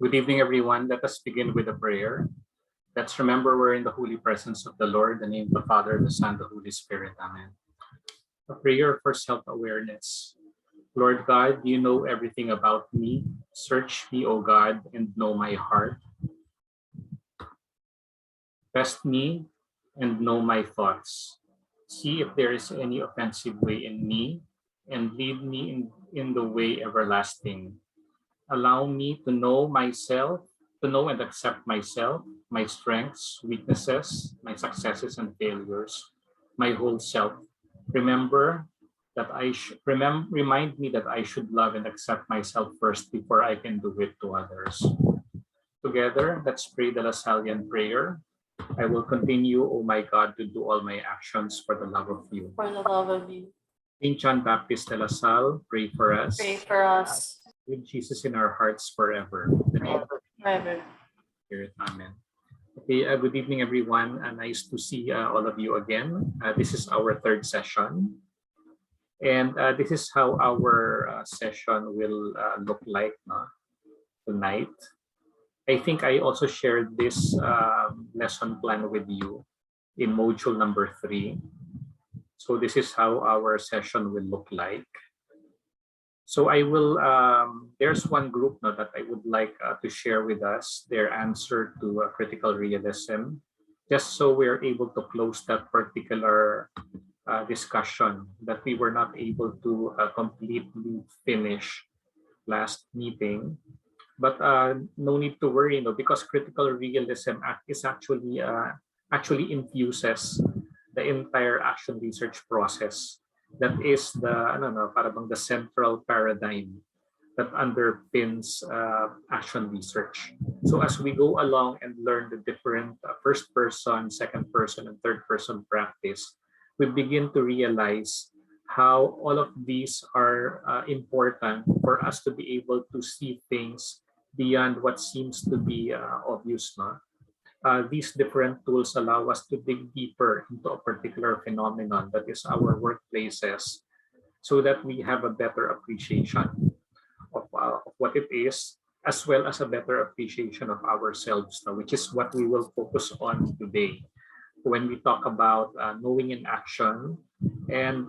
Good evening, everyone. Let us begin with a prayer. Let's remember we're in the holy presence of the Lord, in the name of the Father, the Son, the Holy Spirit. Amen. A prayer for self-awareness. Lord God, you know everything about me. Search me, O God, and know my heart. Test me and know my thoughts. See if there is any offensive way in me, and lead me in the way everlasting. Allow me to know myself, to know and accept myself, my strengths, weaknesses, my successes and failures, my whole self. Remember that remind me that I should love and accept myself first before I can do it to others. Together, let's pray the Lasallian prayer. I will continue, O my God, to do all my actions for the love of you. For the love of you. Saint John Baptist de La Salle, pray for us. Pray for us. With Jesus in our hearts forever. Forever. Spirit. Amen. Okay, good evening, everyone. Nice to see all of you again. This is our third session. And this is how our session will look like tonight. I think I also shared this lesson plan with you in module number 3. So this is how our session will look like. So I will, there's one group now that I would like to share with us their answer to critical realism, just so we're able to close that particular discussion that we were not able to completely finish last meeting. But no need to worry, because critical realism is actually infuses the entire action research process. That is the parang the central paradigm that underpins action research. So as we go along and learn the different first person, second person, and third person practice, we begin to realize how all of these are important for us to be able to see things beyond what seems to be obvious. These different tools allow us to dig deeper into a particular phenomenon that is our workplaces, so that we have a better appreciation of what it is, as well as a better appreciation of ourselves, which is what we will focus on today when we talk about knowing in action. And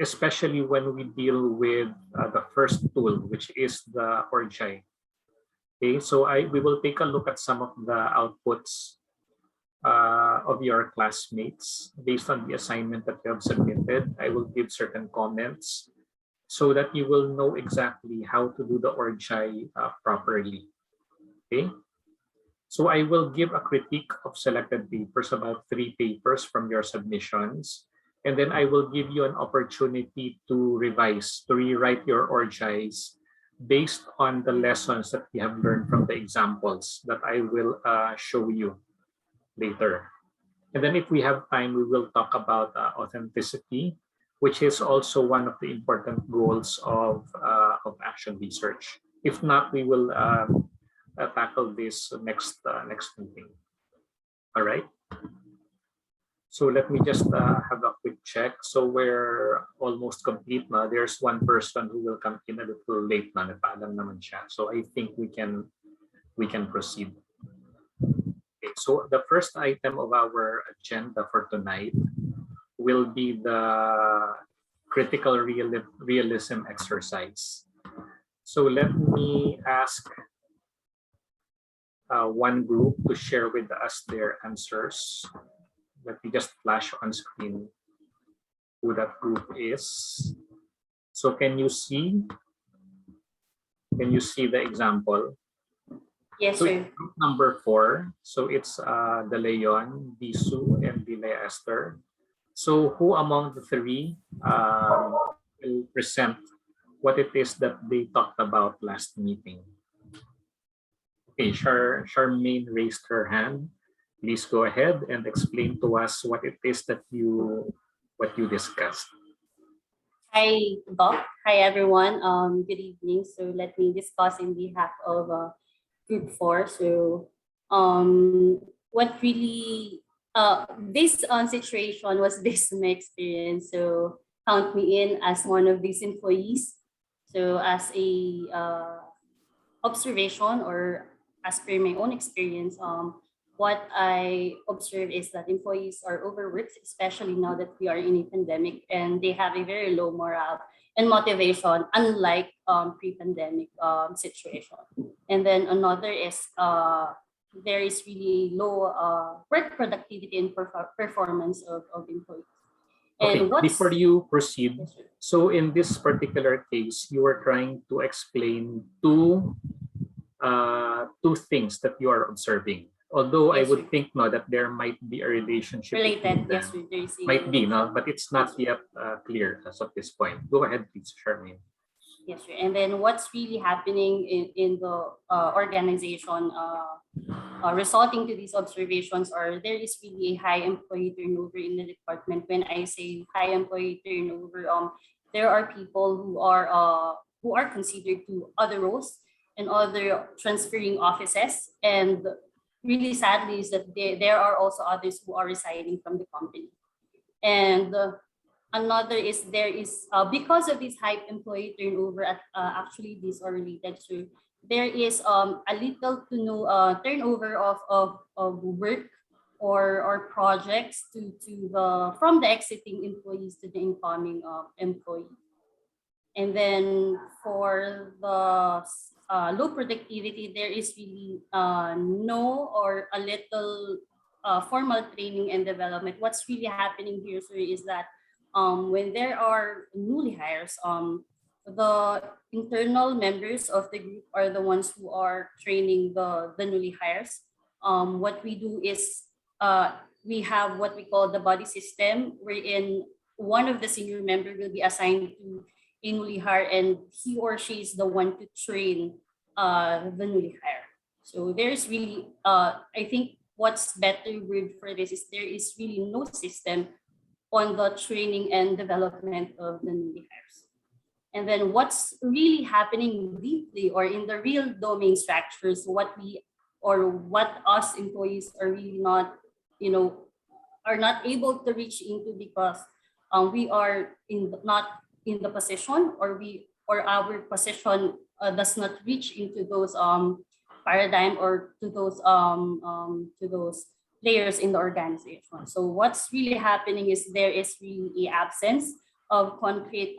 especially when we deal with the first tool, which is the Orjai. Okay, so we will take a look at some of the outputs of your classmates based on the assignment that you have submitted. I will give certain comments so that you will know exactly how to do the Orjai properly. Okay, so I will give a critique of selected papers, about 3 papers from your submissions. And then I will give you an opportunity to revise, to rewrite your Orjais based on the lessons that you have learned from the examples that I will show you later. And then if we have time, we will talk about authenticity, which is also one of the important goals of action research. If not, we will tackle this next meeting. All right. So let me just have a quick check. So we're almost complete now. There's one person who will come in a little late na, nagpaalam naman siya. So I think we can proceed. Okay, so the first item of our agenda for tonight will be the critical realism exercise. So let me ask one group to share with us their answers. Let me just flash on screen who that group is. So can you see the example? Yes, So sir. group number 4. So it's De Leon, Bisu, and Dile Esther. So who among the 3 will present what it is that they talked about last meeting? Okay, Charmaine raised her hand. Please go ahead and explain to us what it is that you discussed. Hi, Doc. Hi, everyone. Good evening. So let me discuss in behalf of Group 4. So what really, this situation was based on my experience. So count me in as one of these employees. So as a observation, or as per my own experience, what I observe is that employees are overworked, especially now that we are in a pandemic, and they have a very low morale and motivation, unlike pre-pandemic situation. And then another is there is really low work productivity and performance of employees. Okay, And before you proceed, Yes, sir. so in this particular case, you are trying to explain two things that you are observing. Although I Yes, would sir. think no that there might be a relationship Related, between yes, them. sir, there is a Might be, no, relation. but it's not yet clear as of this point. Go ahead, please, Charmaine. Yes, sir. And then what's really happening in the organization resulting to these observations are there is really a high employee turnover in the department. When I say high employee turnover, there are people who are considered to other roles and other transferring offices. And really sadly is that there are also others who are resigning from the company. And another is there is because of this high employee turnover, actually these are related to, there is a little to no turnover of work or projects to the from the exiting employees to the incoming employee. And then for the low productivity, there is really no or a little formal training and development. What's really happening here, sir, is that when there are newly hires, the internal members of the group are the ones who are training the newly hires. What we do is we have what we call the body system, wherein one of the senior member will be assigned to a newly hire, and he or she is the one to train the newly hire. So there's really, I think what's better word for this is there is really no system on the training and development of the newly hires. And then what's really happening deeply or in the real domain structures, what us employees are really not, are not able to reach into, because we are not in the position, or we or our position does not reach into those paradigm or to those layers in the organization. So what's really happening is there is really a absence of concrete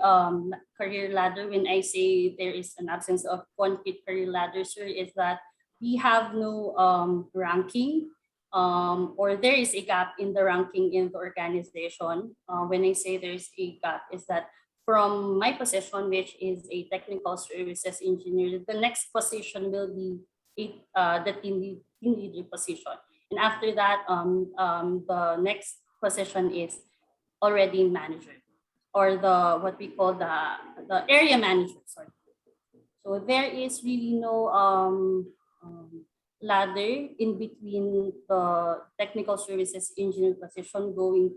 career ladder. When I say there is an absence of concrete career ladder, sir, is that we have no ranking, or there is a gap in the ranking in the organization. When I say there's a gap, is that from my position, which is a technical services engineer, the next position will be the team leader position. And after that, the next position is already manager, or the what we call the area manager. Sorry. So there is really no ladder in between the technical services engineer position going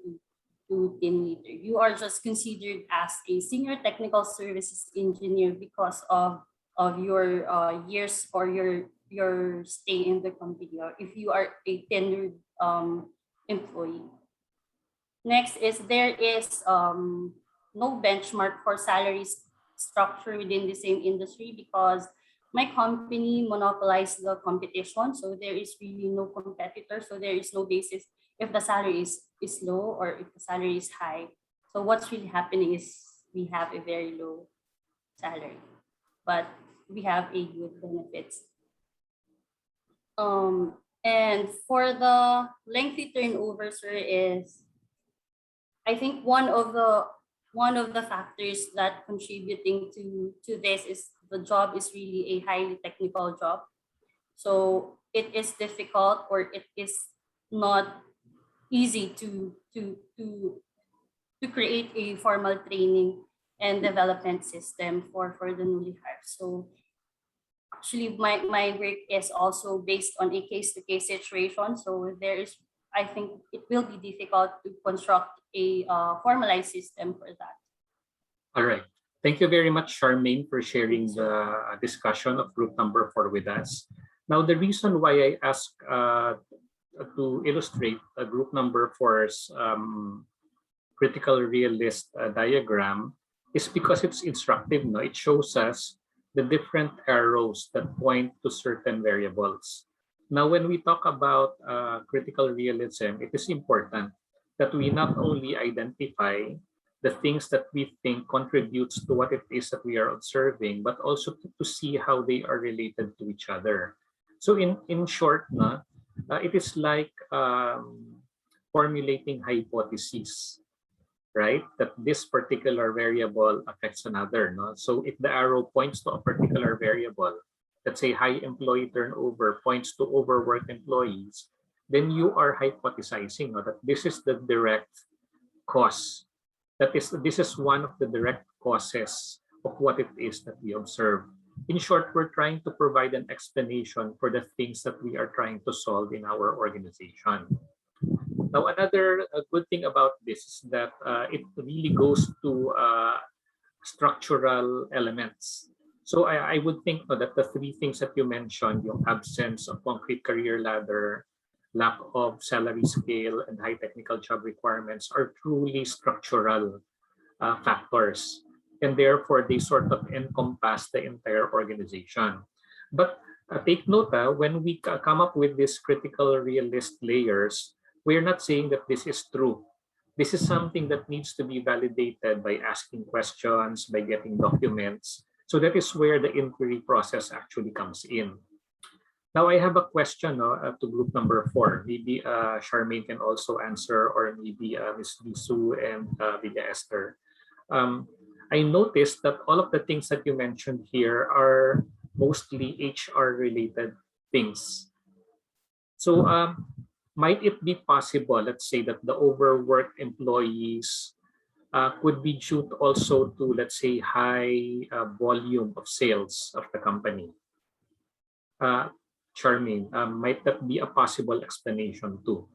to team leader. You are just considered as a senior technical services engineer because of your years or your stay in the company, or if you are a tenured employee. Next is there is no benchmark for salaries structure within the same industry, because my company monopolized the competition. So there is really no competitor. So there is no basis if the salary is low or if the salary is high. So what's really happening is we have a very low salary, but we have a good benefits. And for the lengthy turnover, sir, is I think one of the factors that contributing to this is the job is really a highly technical job. So it is difficult, or it is not easy to create a formal training and development system for the newly hired. So actually my work is also based on a case-to-case situation. So there is, I think it will be difficult to construct a formalized system for that. All right. Thank you very much, Charmaine, for sharing the discussion of group number 4 with us. Now, the reason why I ask to illustrate group number 4's critical realist diagram is because it's instructive. No? It shows us the different arrows that point to certain variables. Now, when we talk about critical realism, it is important that we not only identify the things that we think contributes to what it is that we are observing, but also to see how they are related to each other. So in short, it is like formulating hypotheses, right? That this particular variable affects another. No? So if the arrow points to a particular variable, let's say high employee turnover points to overworked employees, then you are hypothesizing that this is the direct cause. This is one of the direct causes of what it is that we observe. In short, we're trying to provide an explanation for the things that we are trying to solve in our organization. Now, another good thing about this is that it really goes to structural elements. So I would think that the three things that you mentioned, yung absence of concrete career ladder, lack of salary scale, and high technical job requirements are truly structural factors. And therefore, they sort of encompass the entire organization. But take note, when we come up with these critical realist layers, we're not saying that this is true. This is something that needs to be validated by asking questions, by getting documents. So that is where the inquiry process actually comes in. Now, I have a question to group number 4. Maybe Charmaine can also answer, or maybe Ms. Lisu and Vidya Esther. I noticed that all of the things that you mentioned here are mostly HR-related things. So might it be possible, let's say, that the overworked employees could be due also to, let's say, high volume of sales of the company? Charmaine, might that be a possible explanation too?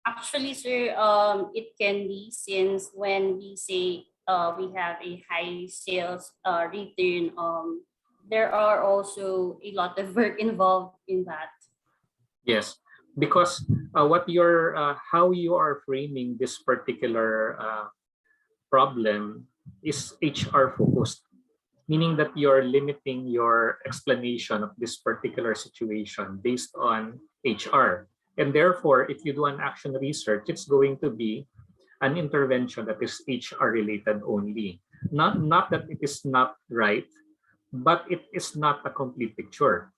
Actually, sir, it can be, since when we say we have a high sales return, there are also a lot of work involved in that. Yes, because how you are framing this particular problem is HR focused, meaning that you're limiting your explanation of this particular situation based on HR. And therefore, if you do an action research, it's going to be an intervention that is HR related only. Not that it is not right, but it is not a complete picture.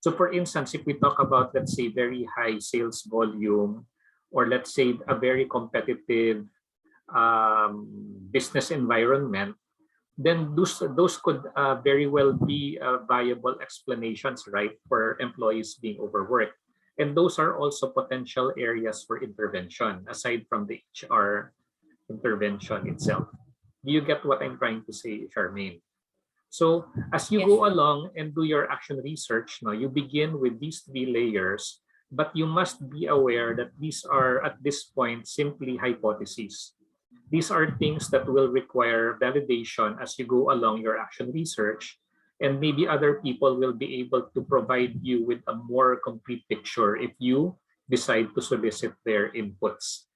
So for instance, if we talk about, let's say, very high sales volume, or let's say a very competitive business environment, then those could very well be viable explanations, right, for employees being overworked. And those are also potential areas for intervention, aside from the HR intervention itself. Do you get what I'm trying to say, Charmaine? So as you Yes. go along and do your action research, now you begin with these three layers, but you must be aware that these are at this point simply hypotheses. These are things that will require validation as you go along your action research, and maybe other people will be able to provide you with a more complete picture if you decide to solicit their inputs.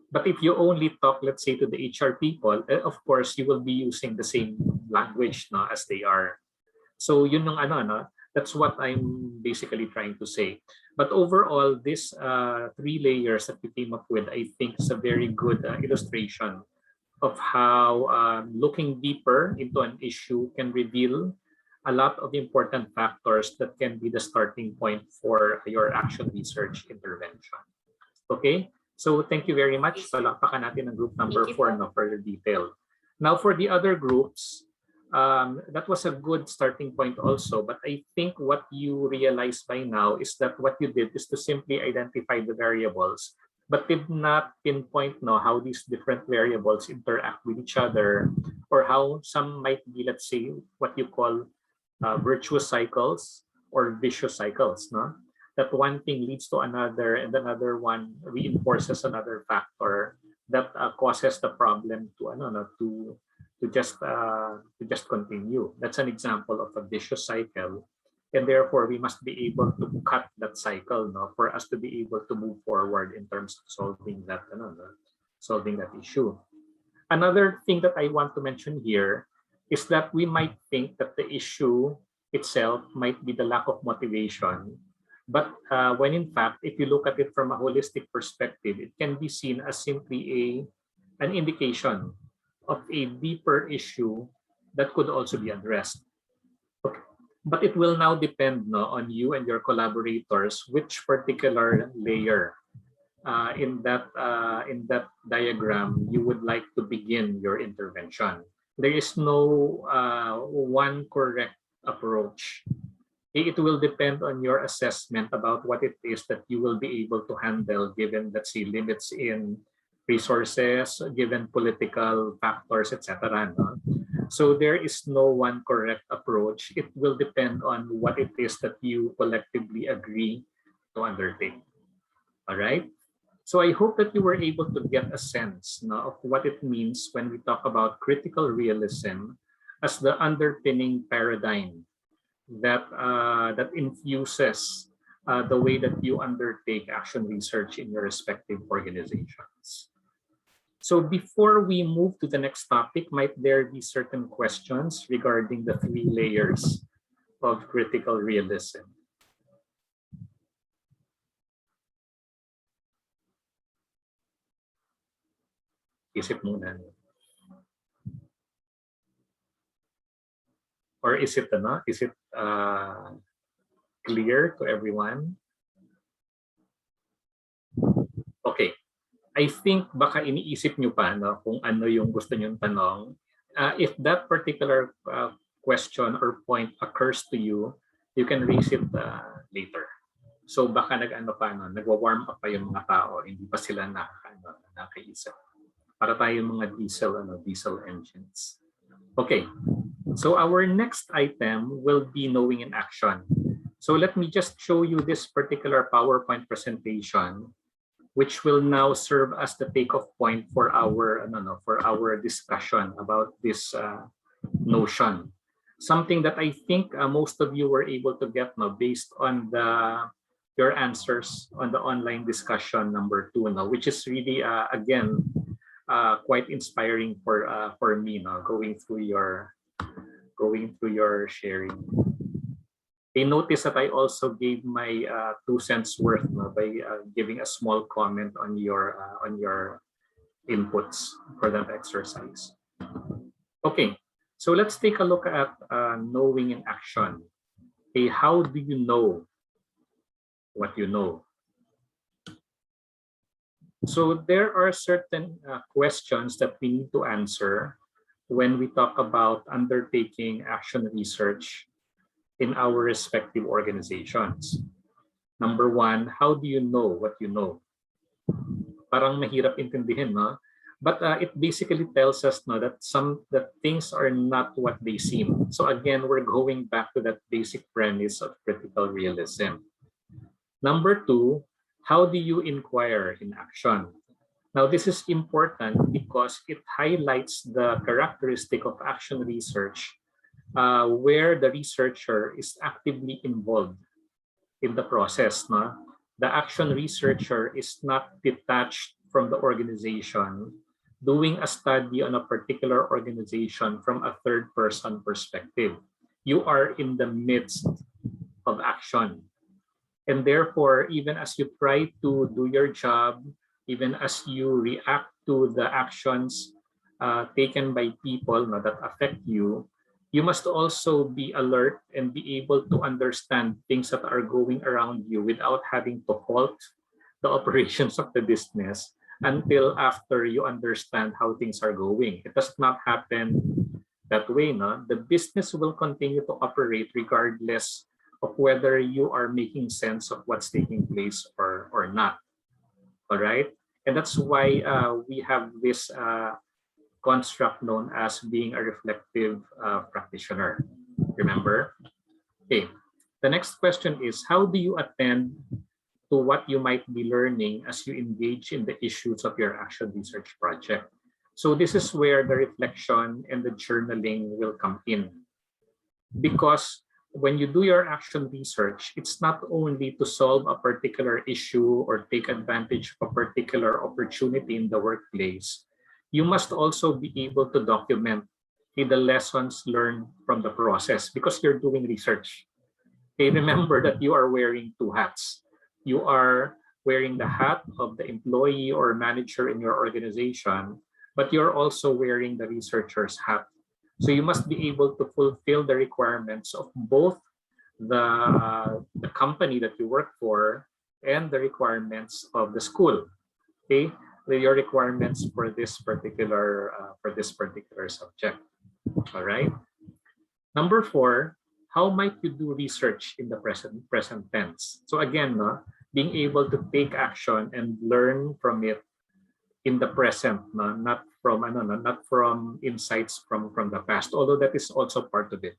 But if you only talk, let's say, to the HR people, of course, you will be using the same language, no, as they are. So yun yung ano, no? That's what I'm basically trying to say. But overall, this three layers that we came up with, I think is a very good illustration of how looking deeper into an issue can reveal a lot of important factors that can be the starting point for your action research intervention. Okay? So thank you very much. Palakpakan natin ang group number Thank you 4 po. no further detail. Now for the other groups, that was a good starting point also, but I think what you realize by now is that what you did is to simply identify the variables, but did not pinpoint how these different variables interact with each other, or how some might be, let's say, what you call virtuous cycles or vicious cycles, no? That one thing leads to another, and another one reinforces another factor that causes the problem to just continue. That's an example of a vicious cycle, and therefore we must be able to cut that cycle, no, for us to be able to move forward in terms of solving that issue. Another thing that I want to mention here is that we might think that the issue itself might be the lack of motivation, but when in fact, if you look at it from a holistic perspective, it can be seen as simply an indication of a deeper issue that could also be addressed. Okay. But it will now depend on you and your collaborators which particular layer in that diagram you would like to begin your intervention. There is no one correct approach. It will depend on your assessment about what it is that you will be able to handle given, let's say, limits in resources, given political factors, etc. No? So there is no one correct approach. It will depend on what it is that you collectively agree to undertake. All right? So I hope that you were able to get a sense of what it means when we talk about critical realism as the underpinning paradigm that infuses the way that you undertake action research in your respective organizations. So before we move to the next topic, might there be certain questions regarding the three layers of critical realism? Isip muna. Or is it clear to everyone? Okay. I think baka iniisip nyo pa kung ano yung gusto nyong tanong. If that particular question or point occurs to you, you can raise it later. So baka nagwa-warm up pa yung mga tao, hindi pa sila nakaisip. Para tayo mga diesel engines. Okay. So our next item will be knowing in action. So let me just show you this particular PowerPoint presentation, which will now serve as the takeoff point for our discussion about this notion. Something that I think most of you were able to get based on your answers on the online discussion number 2, which is really again quite inspiring for me, no, going through your sharing. They noticed that I also gave my 2 cents worth, no, by giving a small comment on your inputs for that exercise. Okay, so let's take a look at knowing in action. Okay, how do you know what you know? So there are certain questions that we need to answer when we talk about undertaking action research in our respective organizations. Number one, how do you know what you know? Parang mahirap intindihin, no? But it basically tells us, no, that things are not what they seem. So again, we're going back to that basic premise of critical realism. Number two, how do you inquire in action? Now, this is important because it highlights the characteristic of action research where the researcher is actively involved in the process. No? The action researcher is not detached from the organization, doing a study on a particular organization from a third-person perspective. You are in the midst of action. And therefore, even as you try to do your job, even as you react to the actions taken by people, no, that affect you, you must also be alert and be able to understand things that are going around you without having to halt the operations of the business until after you understand how things are going. It does not happen that way. No? The business will continue to operate regardless of whether you are making sense of what's taking place or not. All right. And that's why we have this construct known as being a reflective practitioner. Remember? Okay. The next question is, how do you attend to what you might be learning as you engage in the issues of your action research project? So this is where the reflection and the journaling will come in. Because when you do your action research, it's not only to solve a particular issue or take advantage of a particular opportunity in the workplace. You must also be able to document the lessons learned from the process because you're doing research. Okay, remember that you are wearing 2 hats. You are wearing the hat of the employee or manager in your organization, but you're also wearing the researcher's hat. So you must be able to fulfill the requirements of both the company that you work for and the requirements of the school. Okay, with your requirements for this particular subject. All right. Number 4, how might you do research in the present tense? So again, no, being able to take action and learn from it in the present, no, not from insights from the past, although that is also part of it.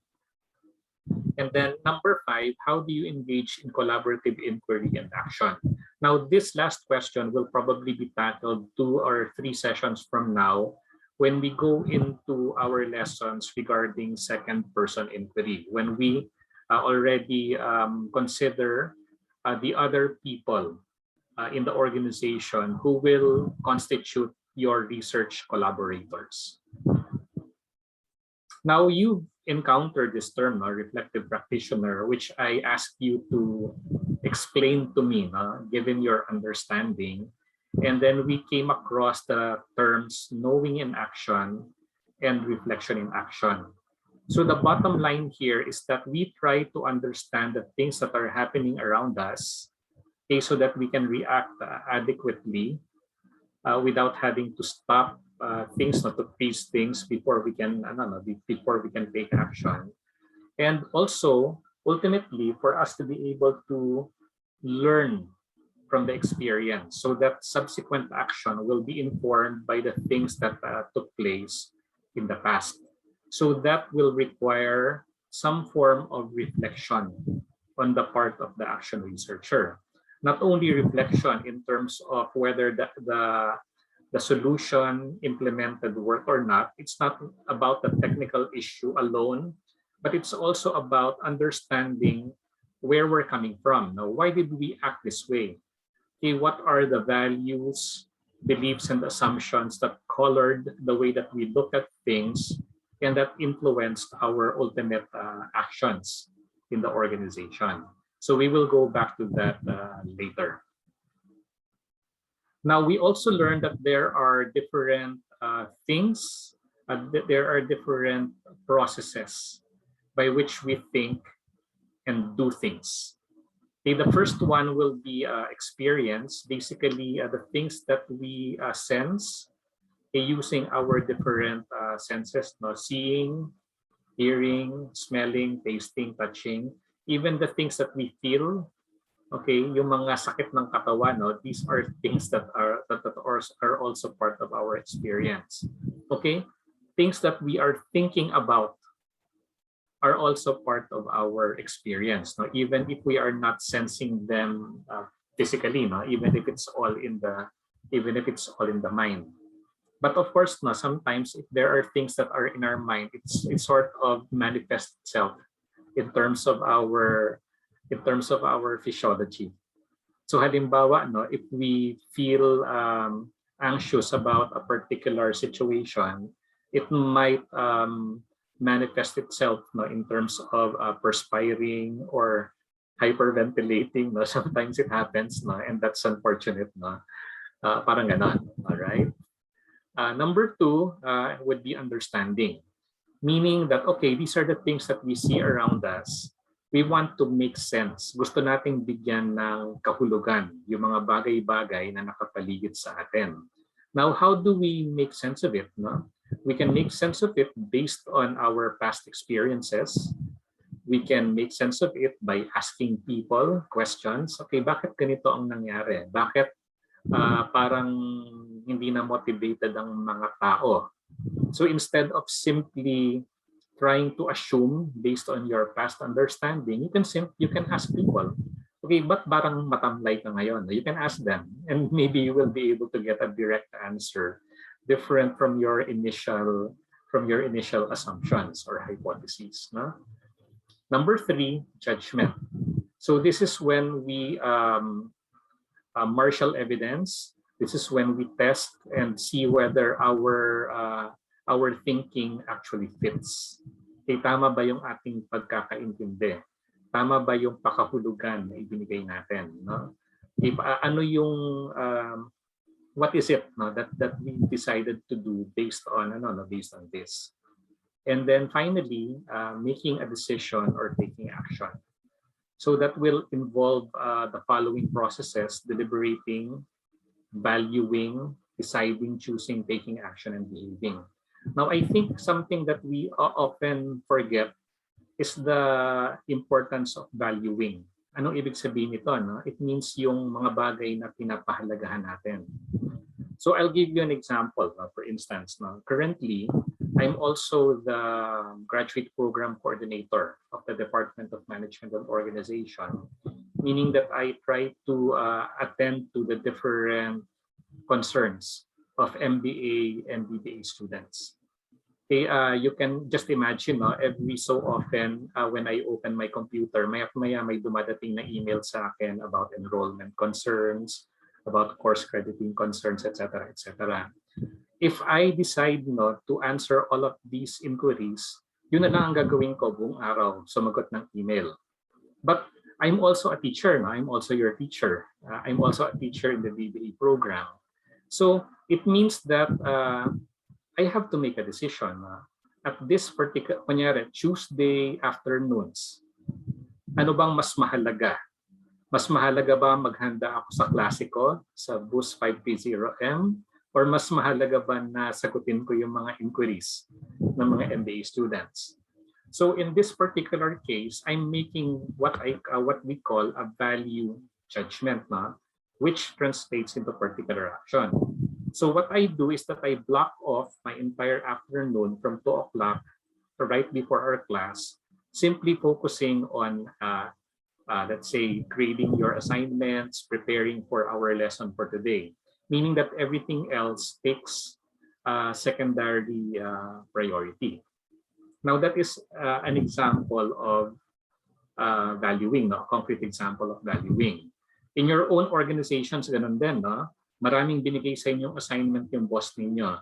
And then number 5, how do you engage in collaborative inquiry and action? Now, this last question will probably be tackled 2 or 3 sessions from now when we go into our lessons regarding second-person inquiry, when we already consider the other people in the organization who will constitute your research collaborators. Now, you've encountered this term, reflective practitioner, which I asked you to explain to me, given your understanding. And then we came across the terms knowing in action and reflection in action. So the bottom line here is that we try to understand the things that are happening around us, okay, so that we can react adequately without having to stop things, not to freeze things before we can take action. And also, ultimately, for us to be able to learn from the experience so that subsequent action will be informed by the things that took place in the past. So that will require some form of reflection on the part of the action researcher. Not only reflection in terms of whether the solution implemented work or not. It's not about the technical issue alone, but it's also about understanding where we're coming from. Now, why did we act this way? Okay, what are the values beliefs and assumptions that colored the way that we look at things and that influenced our ultimate actions in the organization. So we will go back to that later. Now, we also learned that there are different things, there are different processes by which we think and do things. Okay, the first one will be experience, basically the things that we sense using our different senses, no? Seeing, hearing, smelling, tasting, touching, even the things that we feel. Okay, yung mga sakit ng katawan, no? These are things that are also part of our experience. Okay, things that we are thinking about are also part of our experience, no? Even if we are not sensing them physically, no? Even if it's all in the mind. But of course, no, sometimes if there are things that are in our mind, it sort of manifests itself in terms of our physiology. So halimbawa, no, if we feel anxious about a particular situation, it might manifest itself, no, in terms of perspiring or hyperventilating. No? Sometimes it happens, no, and that's unfortunate. No? Parang ganon, all right? Number two would be understanding, meaning that, okay, these are the things that we see around us. We want to make sense. Gusto nating bigyan ng kahulugan yung mga bagay-bagay na nakapaligid sa atin. Now, how do we make sense of it? No? We can make sense of it based on our past experiences. We can make sense of it by asking people questions. Okay, bakit ganito ang nangyari? Bakit parang hindi na motivated ang mga tao? So instead of simply trying to assume based on your past understanding, you can ask people, okay, ba't parang matamlay ka ngayon? You can ask them, and maybe you will be able to get a direct answer different from your initial assumptions or hypotheses. No? Number three, judgment. So this is when we marshal evidence. This is when we test and see whether our thinking actually fits. Okay, tama ba yung ating pagkakaintindi? Tama ba yung pakahulugan na ibinigay natin? No? Ano yung what is it, no, that we decided to do based on this? And then finally, making a decision or taking action. So that will involve the following processes: deliberating, valuing, deciding, choosing, taking action, and behaving. Now, I think something that we often forget is the importance of valuing. Anong ibig sabihin nito? No? It means yung mga bagay na pinapahalagahan natin. So I'll give you an example. For instance, no? Currently, I'm also the graduate program coordinator of the Department of Management and Organization, meaning that I try to attend to the different concerns of MBA and BBA students. Okay, you can just imagine, no, every so often when I open my computer, may dumadating na email sa akin about enrollment concerns, about course crediting concerns, etc., etc. If I decide not to answer all of these inquiries, yun na lang ang gagawin ko buong araw, sumagot ng email. But I'm also a teacher, no? I'm also your teacher. I'm also a teacher in the BBA program. So it means that I have to make a decision. At this particular, kunyari, Tuesday afternoons, ano bang mas mahalaga? Mas mahalaga ba maghanda ako sa klase ko sa BUS 5P0M? Or mas mahalaga ba na sagutin ko yung mga inquiries ng mga MBA students? So in this particular case, I'm making what we call a value judgment, na, which translates into particular action. So what I do is that I block off my entire afternoon from 2 o'clock right before our class, simply focusing on, let's say, grading your assignments, preparing for our lesson for today, meaning that everything else takes secondary priority. Now that is an example of valuing, no? A concrete example of valuing. In your own organizations, ganun din, no? Maraming binigay sa inyong assignment yung boss ninyo.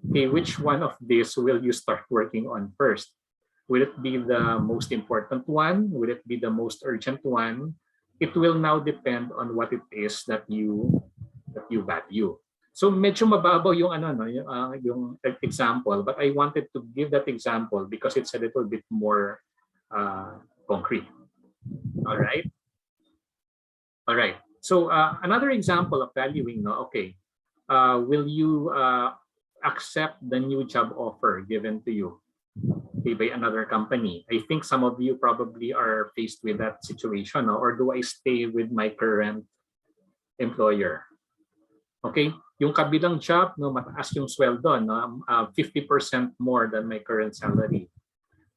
Okay, which one of these will you start working on first? Will it be the most important one? Will it be the most urgent one? It will now depend on what it is that you value. So medyo mababaw yung ano no, yung example, but I wanted to give that example because it's a little bit more concrete. All right. All right. So another example of valuing, no, okay. Will you accept the new job offer given to you, okay, by another company? I think some of you probably are faced with that situation, no? Or do I stay with my current employer? Okay, yung kabilang job, no, mataas yung sweldo, no, 50% more than my current salary.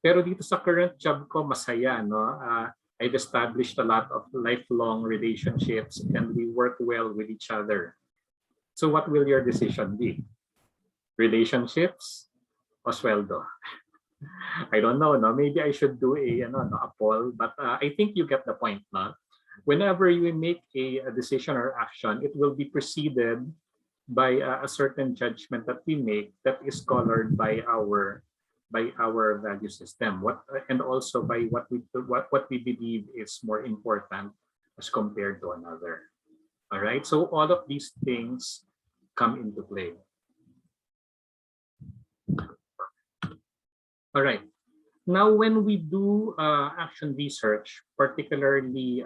Pero dito sa current job ko, masaya, no? I've established a lot of lifelong relationships and we work well with each other. So what will your decision be? Relationships o sweldo? I don't know, no? Maybe I should do a poll, but I think you get the point, no? Whenever you make a decision or action, it will be preceded by a certain judgment that we make that is colored by our value system, and also by what we believe is more important as compared to another. All right, so all of these things come into play. All right. Now, when we do action research, particularly,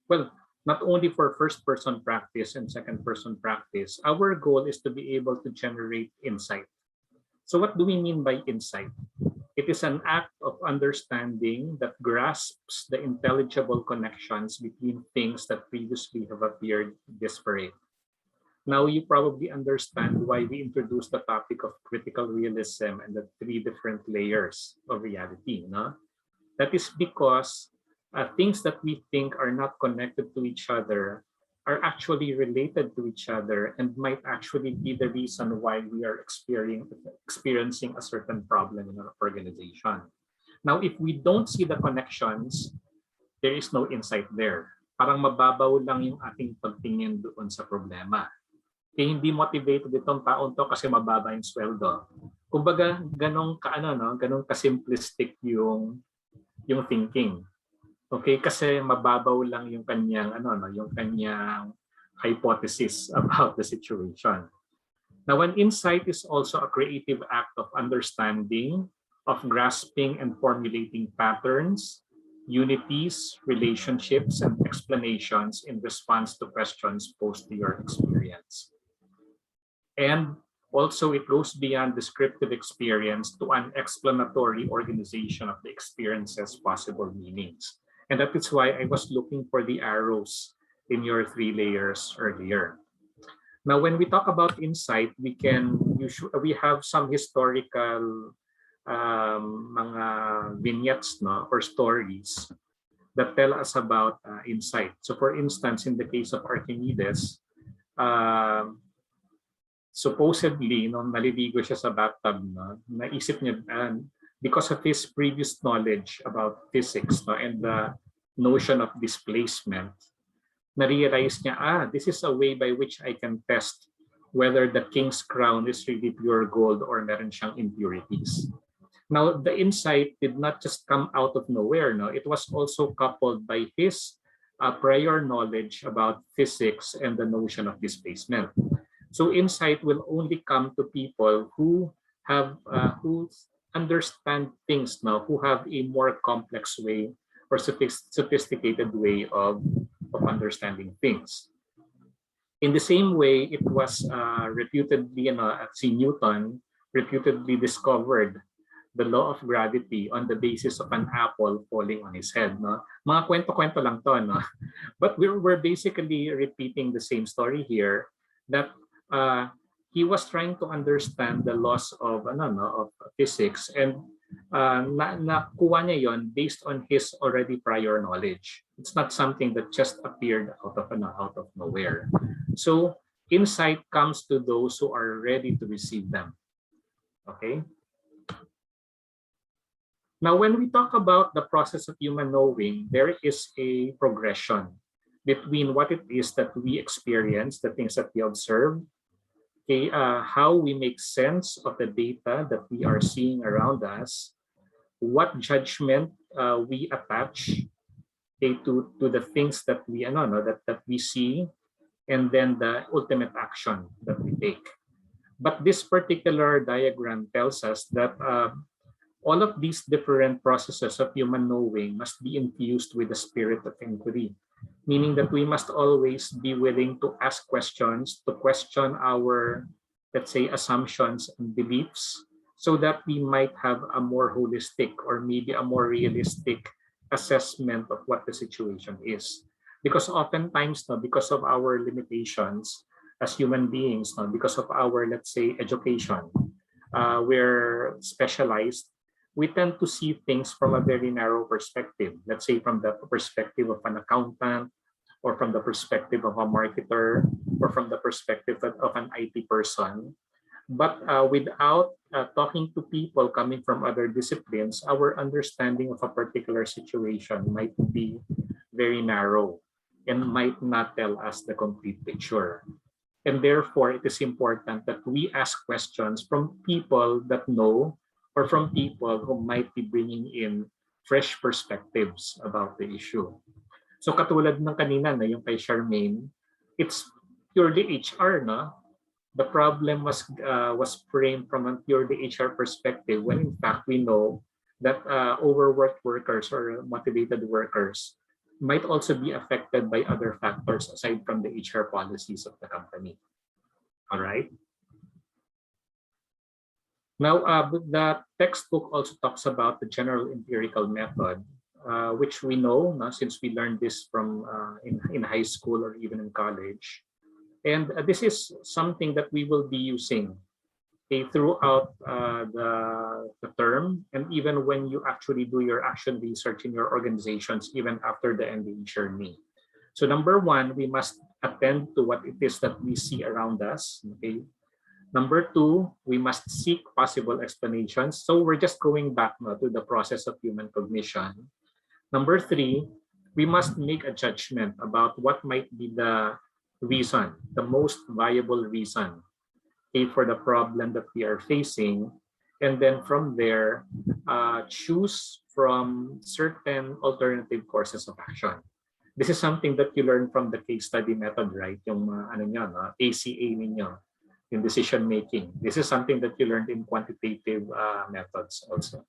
well, not only for first-person practice and second-person practice, our goal is to be able to generate insight. So what do we mean by insight? It is an act of understanding that grasps the intelligible connections between things that previously have appeared disparate. Now you probably understand why we introduced the topic of critical realism and the three different layers of reality. No? That is because things that we think are not connected to each other are actually related to each other and might actually be the reason why we are experiencing a certain problem in our organization. Now, if we don't see the connections, there is no insight there. Parang mababaw lang yung ating pagtingin doon sa problema. Kaya hindi motivated itong taon to kasi mababa yung sweldo. Kumbaga, ganong ka-simplistic yung thinking. Okay, kasi mababaw lang yung kanyang yung kanyang hypothesis about the situation. Now, an insight is also a creative act of understanding, of grasping and formulating patterns, unities, relationships, and explanations in response to questions posed to your experience. And also, it goes beyond descriptive experience to an explanatory organization of the experience's possible meanings. And that is why I was looking for the arrows in your three layers earlier. Now, when we talk about insight, we have some historical mga vignettes, no, or stories that tell us about insight. So, for instance, in the case of Archimedes, supposedly, nung naliligo siya sa bathtub, no, naisip niya, because of his previous knowledge about physics, no, and the notion of displacement, na-realize niya, this is a way by which I can test whether the king's crown is really pure gold or meron siyang impurities. Now, the insight did not just come out of nowhere. No? It was also coupled by his prior knowledge about physics and the notion of displacement. So insight will only come to people who have who understand things now, who have a more complex way or sophisticated way of understanding things. In the same way, it was reputedly, Newton reputedly discovered the law of gravity on the basis of an apple falling on his head. No? Mga kwento-kwento lang to, no? But we're basically repeating the same story here, that he was trying to understand the laws of physics, and nakuha niya yon based on his already prior knowledge. It's not something that just appeared out of nowhere. So insight comes to those who are ready to receive them. Okay. Now, when we talk about the process of human knowing, there is a progression. between what it is that we experience, the things that we observe, okay, how we make sense of the data that we are seeing around us, what judgment we attach, okay, to the things that we that we see, and then the ultimate action that we take. But this particular diagram tells us that all of these different processes of human knowing must be infused with the spirit of inquiry, meaning that we must always be willing to ask questions, to question our, let's say, assumptions and beliefs, so that we might have a more holistic or maybe a more realistic assessment of what the situation is. Because oftentimes, no, because of our limitations as human beings, no, because of our, let's say, education, we're specialized, we tend to see things from a very narrow perspective. Let's say from the perspective of an accountant, or from the perspective of a marketer, or from the perspective of an IT person. But without talking to people coming from other disciplines, our understanding of a particular situation might be very narrow and might not tell us the complete picture. And therefore, it is important that we ask questions from people that know, or from people who might be bringing in fresh perspectives about the issue. So katulad ng kanina na yung kay Charmaine, it's purely HR, no? The problem was framed from a purely HR perspective, when in fact we know that overworked workers or motivated workers might also be affected by other factors aside from the HR policies of the company. All right. Now, the textbook also talks about the general empirical method, which we know since we learned this from in high school or even in college. And this is something that we will be using throughout the term, and even when you actually do your action research in your organizations, even after the MBA journey. So number one, we must attend to what it is that we see around us. Okay. Number two, we must seek possible explanations. So we're just going back to the process of human cognition. Number three, we must make a judgment about what might be the reason, the most viable reason for the problem that we are facing. And then from there, choose from certain alternative courses of action. This is something that you learn from the case study method, right? Yung ACA ninyo, in decision making. This is something that you learned in quantitative methods also.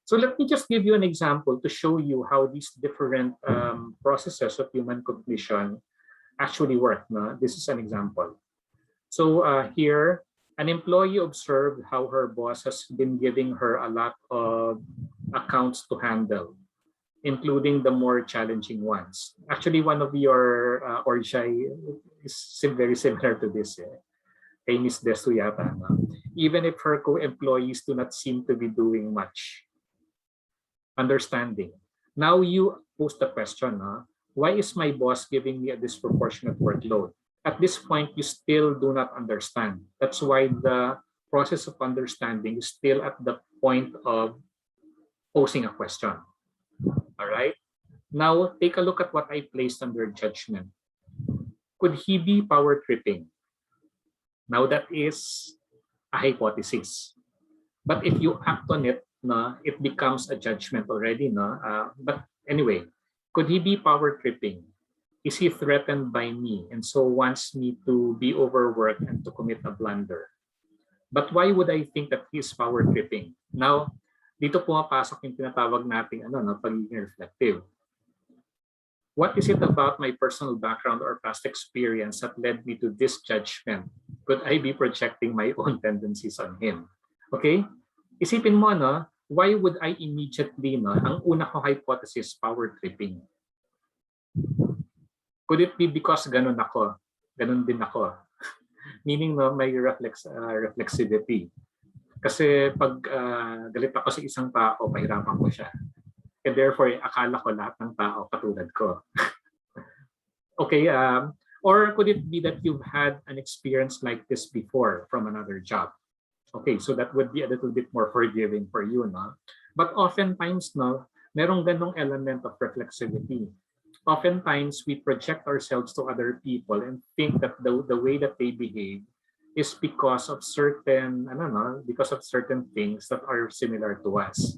So let me just give you an example to show you how these different processes of human cognition actually work. No? This is an example. So here, an employee observed how her boss has been giving her a lot of accounts to handle, including the more challenging ones. Actually, one of your Orjay is very similar to this. Kay Ms. Desu yata. No? Even if her co-employees do not seem to be doing much. Understanding. Now you pose the question, why is my boss giving me a disproportionate workload? At this point, you still do not understand. That's why the process of understanding is still at the point of posing a question. All right. Now take a look at what I placed under judgment. Could he be power tripping? Now that is a hypothesis. But if you act on it, it becomes a judgment already. But anyway, could he be power tripping? Is he threatened by me and so wants me to be overworked and to commit a blunder? But why would I think that he's power tripping? Now, dito pumapasok yung tinatawag nating pagiging reflective. What is it about my personal background or past experience that led me to this judgment? Could I be projecting my own tendencies on him? Okay? Isipin mo, why would I immediately, ang una ko hypothesis, power tripping? Could it be because ganun ako? Ganun din ako. Meaning, may reflexivity. Kasi pag galit ako sa isang tao, pahirapan ko siya. And therefore, akala ko lahat ng tao katulad ko. Okay, or could it be that you've had an experience like this before from another job? Okay, so that would be a little bit more forgiving for you, no? But oftentimes, merong ganong element of reflexivity. oftentimes we project ourselves to other people and think that the way that they behave is because of certain, I don't know, because of certain things that are similar to us.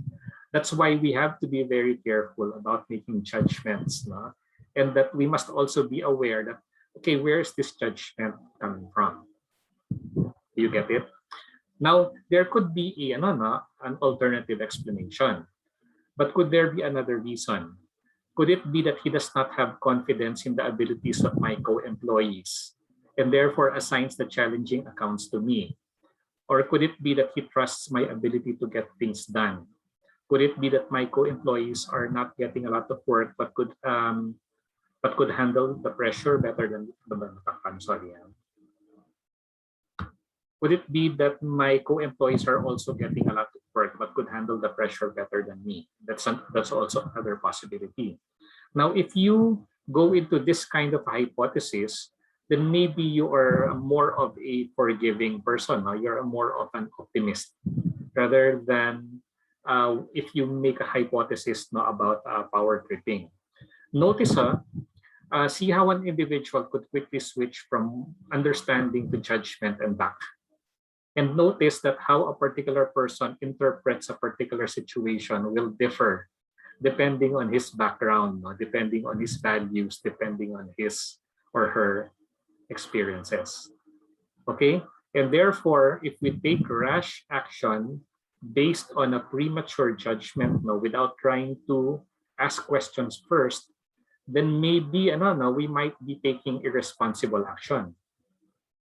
That's why we have to be very careful about making judgments, no? And that we must also be aware that, okay, where is this judgment coming from? You get it? Now, there could be an alternative explanation. But could there be another reason? Could it be that he does not have confidence in the abilities of my co-employees and therefore assigns the challenging accounts to me? Or could it be that he trusts my ability to get things done? Could it be that my co-employees are not getting a lot of work but could handle the pressure better than I'm sorry. Could it be that my co-employees are also getting a lot of work but could handle the pressure better than me? That's also another possibility. Now, if you go into this kind of hypothesis, then maybe you are more of a forgiving person. No? You're more of an optimist rather than if you make a hypothesis about power tripping. Notice, see how an individual could quickly switch from understanding to judgment and back. And notice that how a particular person interprets a particular situation will differ depending on his background, no? Depending on his values, depending on his or her experiences. Okay? And therefore, if we take rash action based on a premature judgment, no, without trying to ask questions first, then maybe we might be taking irresponsible action.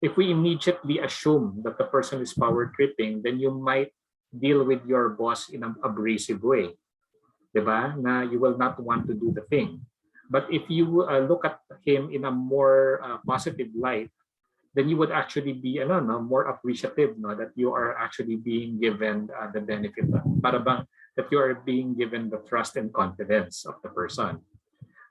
If we immediately assume that the person is power tripping, then you might deal with your boss in an abrasive way. Diba? Na you will not want to do the thing. But if you look at him in a more positive light, then you would actually be more appreciative, no, that you are actually being given the benefit, para bang that you are being given the trust and confidence of the person.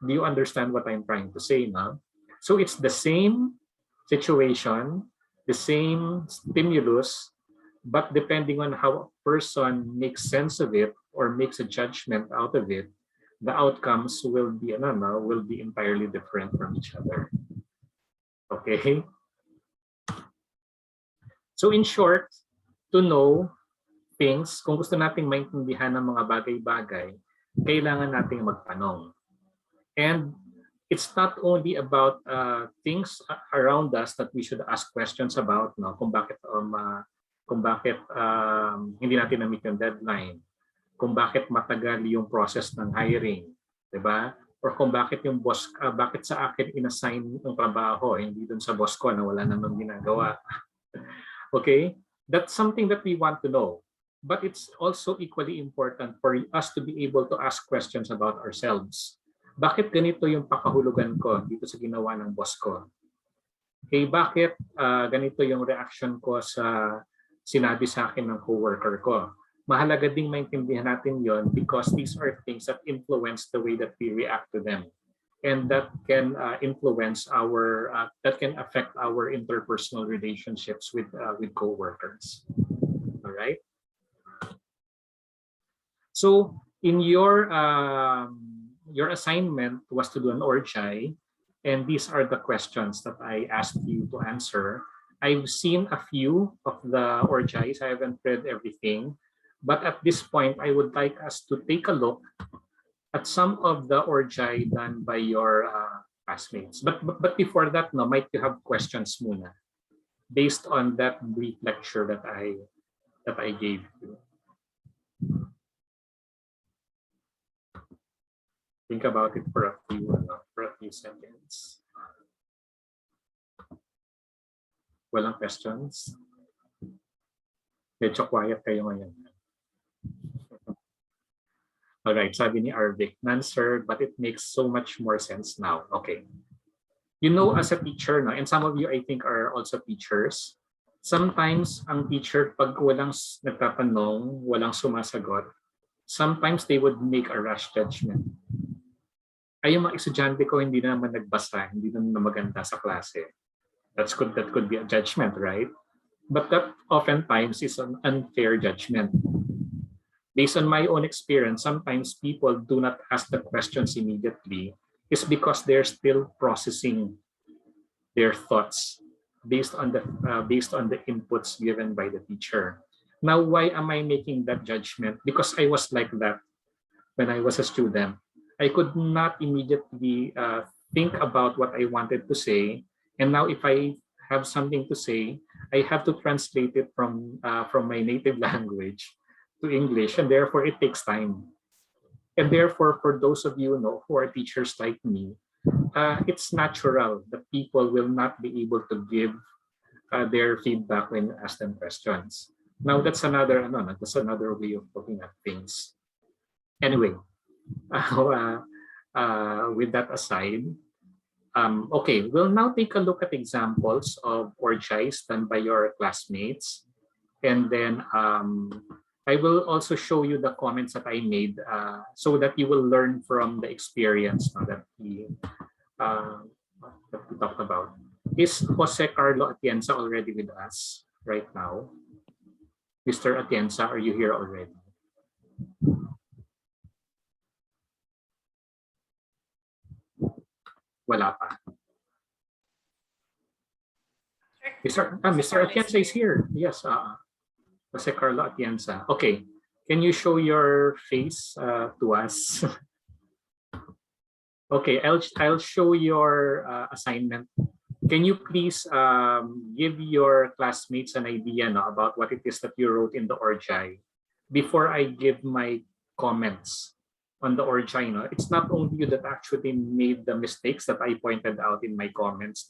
Do you understand what I'm trying to say now? So it's the same situation, the same stimulus, but depending on how a person makes sense of it or makes a judgment out of it, the outcomes will be entirely different from each other. Okay? So in short, to know things, kung gusto nating maintindihan ng mga bagay-bagay, kailangan nating magtanong. And it's not only about things around us that we should ask questions about, no, kung bakit hindi natin na-meet yung deadline, kung bakit matagal yung process ng hiring, 'di ba? Or kung bakit yung boss, bakit sa akin inassign yung trabaho, hindi dun sa boss ko na wala namang ginagawa. Okay? That's something that we want to know. But it's also equally important for us to be able to ask questions about ourselves. Bakit ganito yung pakahulugan ko dito sa ginawa ng boss ko? Okay, bakit ganito yung reaction ko sa sinabi sa akin ng coworker ko? Mahalaga ding maintindihan natin yon because these are things that influence the way that we react to them. And that can influence that can affect our interpersonal relationships with coworkers. All right. So in your assignment was to do an ORJAI, and these are the questions that I asked you to answer. I've seen a few of the ORJAIs. I haven't read everything, but at this point, I would like us to take a look at some of the ORJAI done by your classmates. But before that, no, might you have questions muna based on that brief lecture that I gave you? Think about it for a few seconds. Walang questions? Medyo quiet kayo ngayon. All right, sabi ni Arvic, none sir, but it makes so much more sense now. Okay. You know, as a teacher, no, and some of you I think are also teachers, sometimes ang teacher, pag walang nagtatanong, walang sumasagot, sometimes they would make a rash judgment. Ay, yung mga estudyante ko hindi na naman nagbasa, hindi na maganda sa klase. That could be a judgment, right? But that oftentimes is an unfair judgment. Based on my own experience, sometimes people do not ask the questions immediately is because they're still processing their thoughts based on the inputs given by the teacher. Now, why am I making that judgment? Because I was like that when I was a student. I could not immediately think about what I wanted to say, and now if I have something to say, I have to translate it from my native language to English, and therefore it takes time. And therefore, for those of you who are teachers like me, it's natural that people will not be able to give their feedback when you ask them questions. Now that's another way of looking at things. Anyway, with that aside, okay, we'll now take a look at examples of orgies done by your classmates, and then I will also show you the comments that I made so that you will learn from the experience uh, that we talked about. Is Jose Carlo Atienza already with us right now? Mr. Atienza, are you here already? Wala pa. Mr. Atienza is here. Yes, Jose Carlo Atienza. Okay, can you show your face to us? Okay, I'll show your assignment. Can you please give your classmates an idea about what it is that you wrote in the orgi before I give my comments on the orgi? It's not only you that actually made the mistakes that I pointed out in my comments.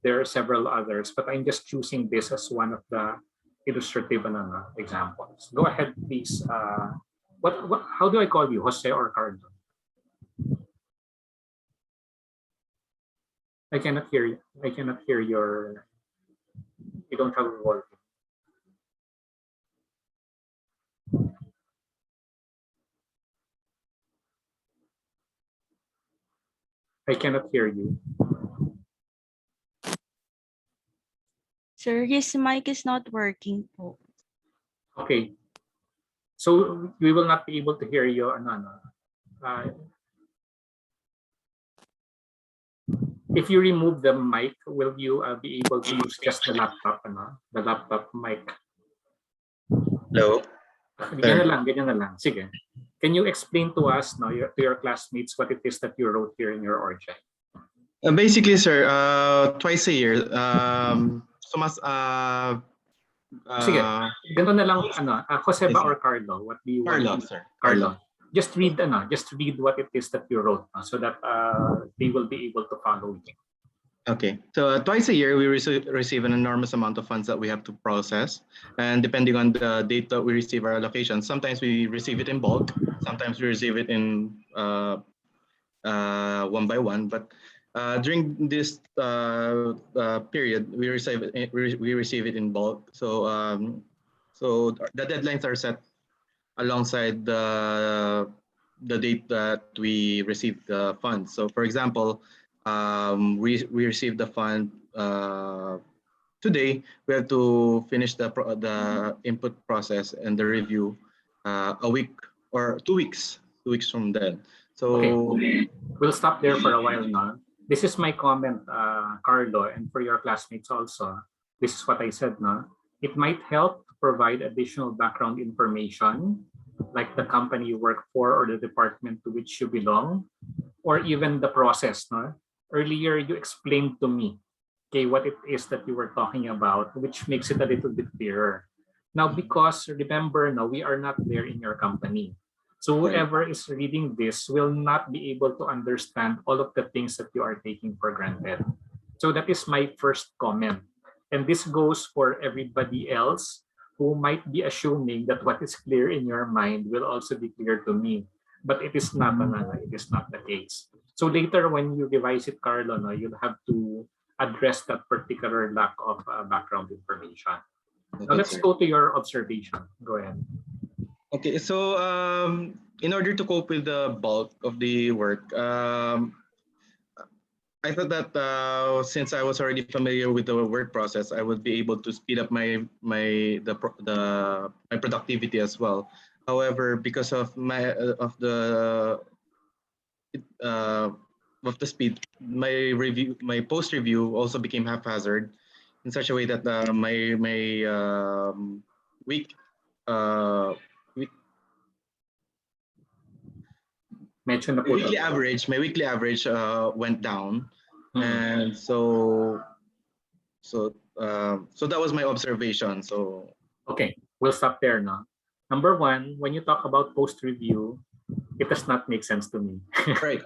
There are several others, but I'm just choosing this as one of the illustrative examples. Go ahead, please. How do I call you, Jose or Carlo? I cannot hear you. I cannot hear your. You don't have a volume. I cannot hear you. Sir, his mic is not working po. Okay. So we will not be able to hear you. If you remove the mic, will you be able to use just the laptop? The laptop mic. Hello. Ganyan na lang. Sige. Can you explain to us, to your classmates, what it is that you wrote here in your orgi? Basically, sir, twice a year. Sige. Ganito na lang. Jose ba or Carlo? What do you Carlo, want? sir. Carlo. Just read what it is that you wrote so that they will be able to follow you. Okay, so twice a year we receive an enormous amount of funds that we have to process, and depending on the date that we receive our allocation, sometimes we receive it in bulk, sometimes we receive it in one by one. But during this period, we receive it in bulk. So so the deadlines are set alongside the date that we receive the funds. So for example, we received the fund today. We have to finish the input process and the review a week or 2 weeks, 2 weeks from then. So okay. We'll stop there for a while now. This is my comment, Carlo, and for your classmates also. This is what I said. It might help to provide additional background information, like the company you work for or the department to which you belong, or even the process. Earlier, you explained to me, okay, what it is that you were talking about, which makes it a little bit clearer. Now, because remember, we are not there in your company. So whoever is reading this will not be able to understand all of the things that you are taking for granted. So that is my first comment. And this goes for everybody else who might be assuming that what is clear in your mind will also be clear to me. But it is not, it is not the case. So later when you revise it, Carlo, you'll have to address that particular lack of background information. Now let's go to your observation. Go ahead. Okay, so in order to cope with the bulk of the work, I thought that since I was already familiar with the work process, I would be able to speed up my productivity as well. However, because of of the speed, my post review also became haphazard in such a way that my week uh, week, Medyo naputol. my weekly average went down, Mm. and so that was my observation. So Okay, we'll stop there, no? Number one, when you talk about post review, it does not make sense to me. right.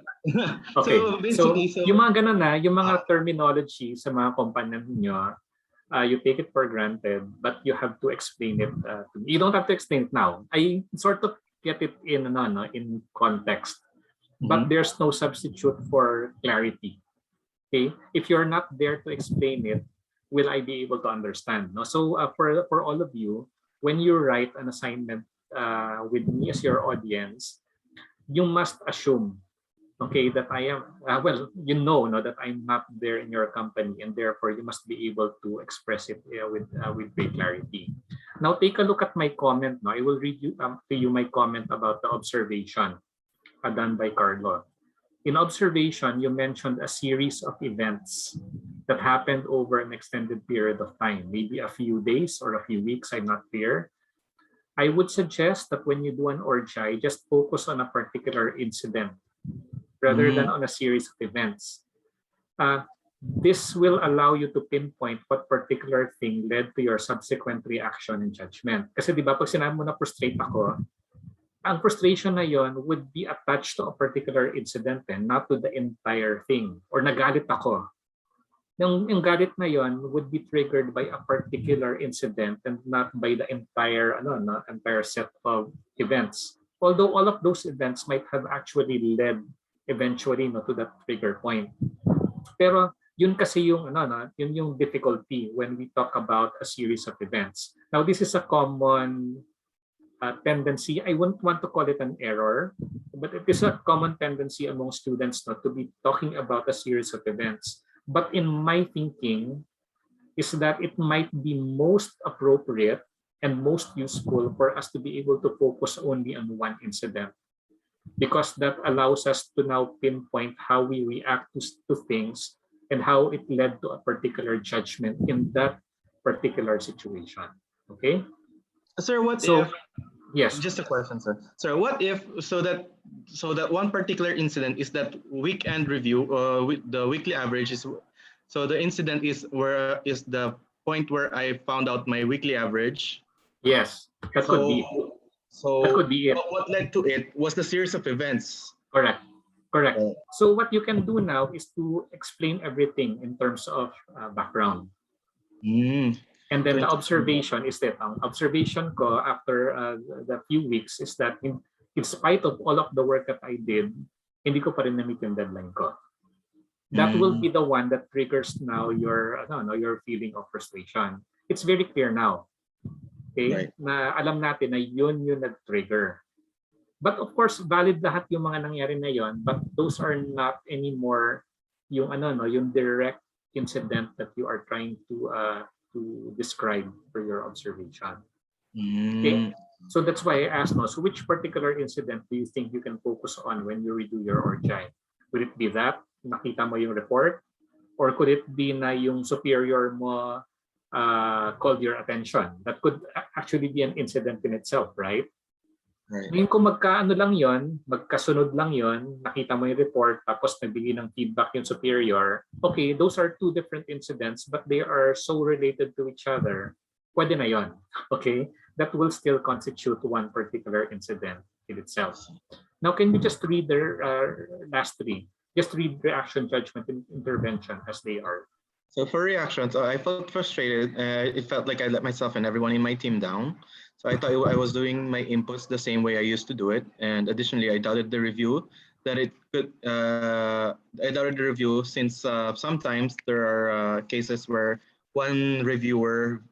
Okay, So so basically, yung mga ganun na, yung mga terminology sa mga kumpanya ninyo, you take it for granted, but you have to explain it. To me. You don't have to explain it now. I sort of get it in in context, but there's no substitute for clarity. Okay, if you're not there to explain it, will I be able to understand? No, so for all of you, when you write an assignment with me as your audience, you must assume, okay, that I am well, no, that I'm not there in your company, and therefore you must be able to express it with great clarity. Now take a look at my comment. No, I will read you to you my comment about the observation done by Carlo. In observation, you mentioned a series of events that happened over an extended period of time, maybe a few days or a few weeks, I'm not clear. I would suggest that when you do an ORCHI, just focus on a particular incident rather than on a series of events. This will allow you to pinpoint what particular thing led to your subsequent reaction and judgment. Kasi di ba, pag sinabi mo na frustrate ako, ang frustration na yon would be attached to a particular incident and not to the entire thing. Or nagalit ako. Yung galit na yon would be triggered by a particular incident and not by the entire entire set of events. Although all of those events might have actually led eventually to that trigger point. Pero yun kasi yung yun yung difficulty when we talk about a series of events. Now this is a common tendency. I wouldn't want to call it an error, but it is a common tendency among students not to be talking about a series of events. But in my thinking is that it might be most appropriate and most useful for us to be able to focus only on one incident, because that allows us to now pinpoint how we react to things and how it led to a particular judgment in that particular situation. Okay? Sir, what So, if? yes. Just a question, sir. Sir, what if so that one particular incident is that weekend review, with the weekly average is, so the incident is the point where I found out my weekly average. Yes, that could be. So That could be it. what led to it was the series of events. Correct. Correct. Oh. So what you can do now is to explain everything in terms of background. And then the observation is that ang observation ko after the few weeks is that in spite of all of the work that I did, hindi ko pa rin na-meet yung deadline ko. That will be the one that triggers now your feeling of frustration. It's very clear now. Okay? Right. Na alam natin na yun yung nag-trigger. But of course, valid lahat yung mga nangyari na yon, but those are not anymore yung yung direct incident that you are trying to describe for your observation. Okay? So that's why I asked, so which particular incident do you think you can focus on when you redo your ORCHI? Would it be that nakita mo yung report? Or could it be na yung superior mo called your attention? That could actually be an incident in itself, right? Right. Ngayon kung magkasunod lang yon, nakita mo yung report, tapos nagbigay ng feedback yung superior, okay, those are two different incidents, but they are so related to each other, pwede na yon, okay? That will still constitute one particular incident in itself. Now, can you just read the last three? Just read reaction, judgment, and intervention as they are. So for reactions, I felt frustrated. It felt like I let myself and everyone in my team down. So I thought I was doing my inputs the same way I used to do it. And additionally, I doubted the review that it could. I doubted the review since sometimes there are cases where one reviewer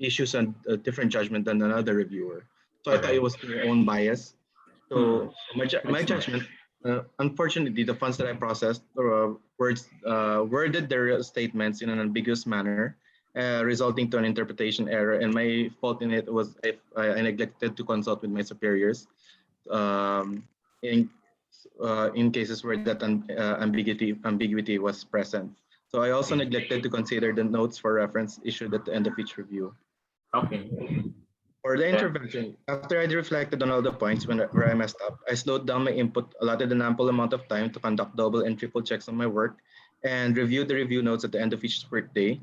issues a different judgment than another reviewer. So I thought it was my own bias. So my judgment. Unfortunately, the funds that I processed worded their statements in an ambiguous manner, resulting to an interpretation error. And my fault in it was if I neglected to consult with my superiors. And in cases where that ambiguity was present. So I also neglected to consider the notes for reference issued at the end of each review. Okay. For the Yeah. intervention, after I'd reflected on all the points where I messed up, I slowed down my input, allotted an ample amount of time to conduct double and triple checks on my work, and reviewed the review notes at the end of each workday.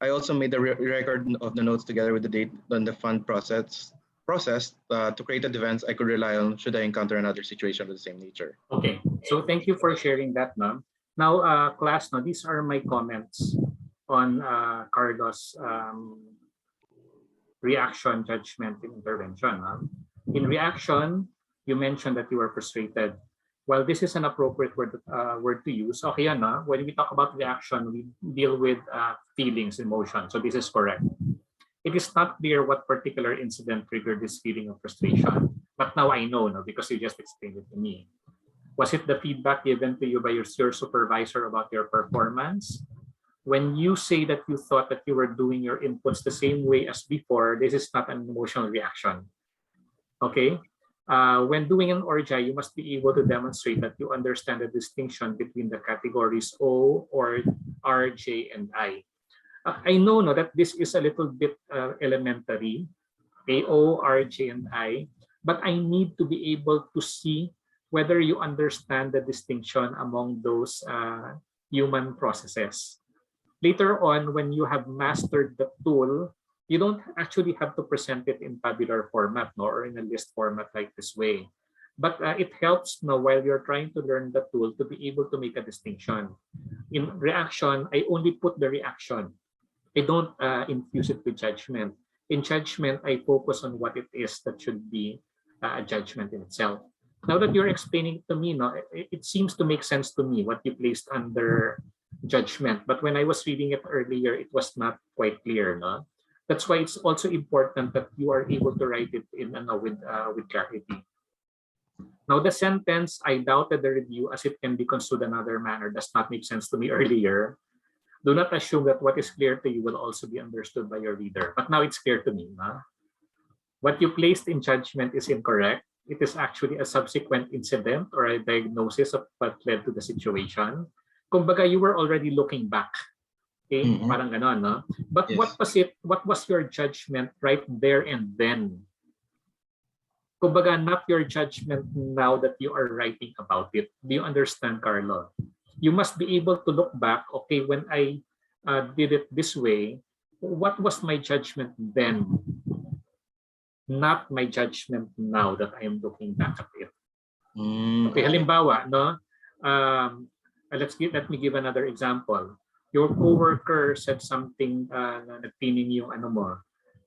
I also made a record of the notes together with the date on the fund processed to create events I could rely on should I encounter another situation of the same nature. Okay. So thank you for sharing that, no? Now, class, no, these are my comments on Carlos' reaction, judgment, and intervention. In reaction, you mentioned that you were frustrated. Well, this is an appropriate word to use. Okay, when we talk about reaction, we deal with feelings, emotions. So this is correct. It is not clear what particular incident triggered this feeling of frustration. But now I know, no, because you just explained it to me. Was it the feedback given to you by your supervisor about your performance? When you say that you thought that you were doing your inputs the same way as before, this is not an emotional reaction. Okay? When doing an ORJI, you must be able to demonstrate that you understand the distinction between the categories O, or R, J, and I. I know that this is a little bit elementary, A, O, R, J, and I, but I need to be able to see whether you understand the distinction among those human processes. Later on, when you have mastered the tool, you don't actually have to present it in tabular format, or in a list format like this way. But it helps while you're trying to learn the tool to be able to make a distinction. In reaction, I only put the reaction. I don't infuse it with judgment. In judgment, I focus on what it is that should be a judgment in itself. Now that you're explaining it to me, it seems to make sense to me what you placed under judgment. But when I was reading it earlier, it was not quite clear. No? That's why it's also important that you are able to write it in with clarity. Now, the sentence, I doubted the review as it can be construed another manner, does not make sense to me earlier. Do not assume that what is clear to you will also be understood by your reader. But now it's clear to me. No? What you placed in judgment is incorrect. It is actually a subsequent incident or a diagnosis of what led to the situation. Kumbaga, you were already looking back. Okay? Parang ganon, no? But Yes. what was your judgment right there and then? Kumbaga, not your judgment now that you are writing about it. Do you understand, Carlo? You must be able to look back, okay, when I did it this way, what was my judgment then? Not my judgment now that I am looking back at it. Okay, halimbawa, no? Let me give another example. Your coworker said something na nagtining yung ano mo,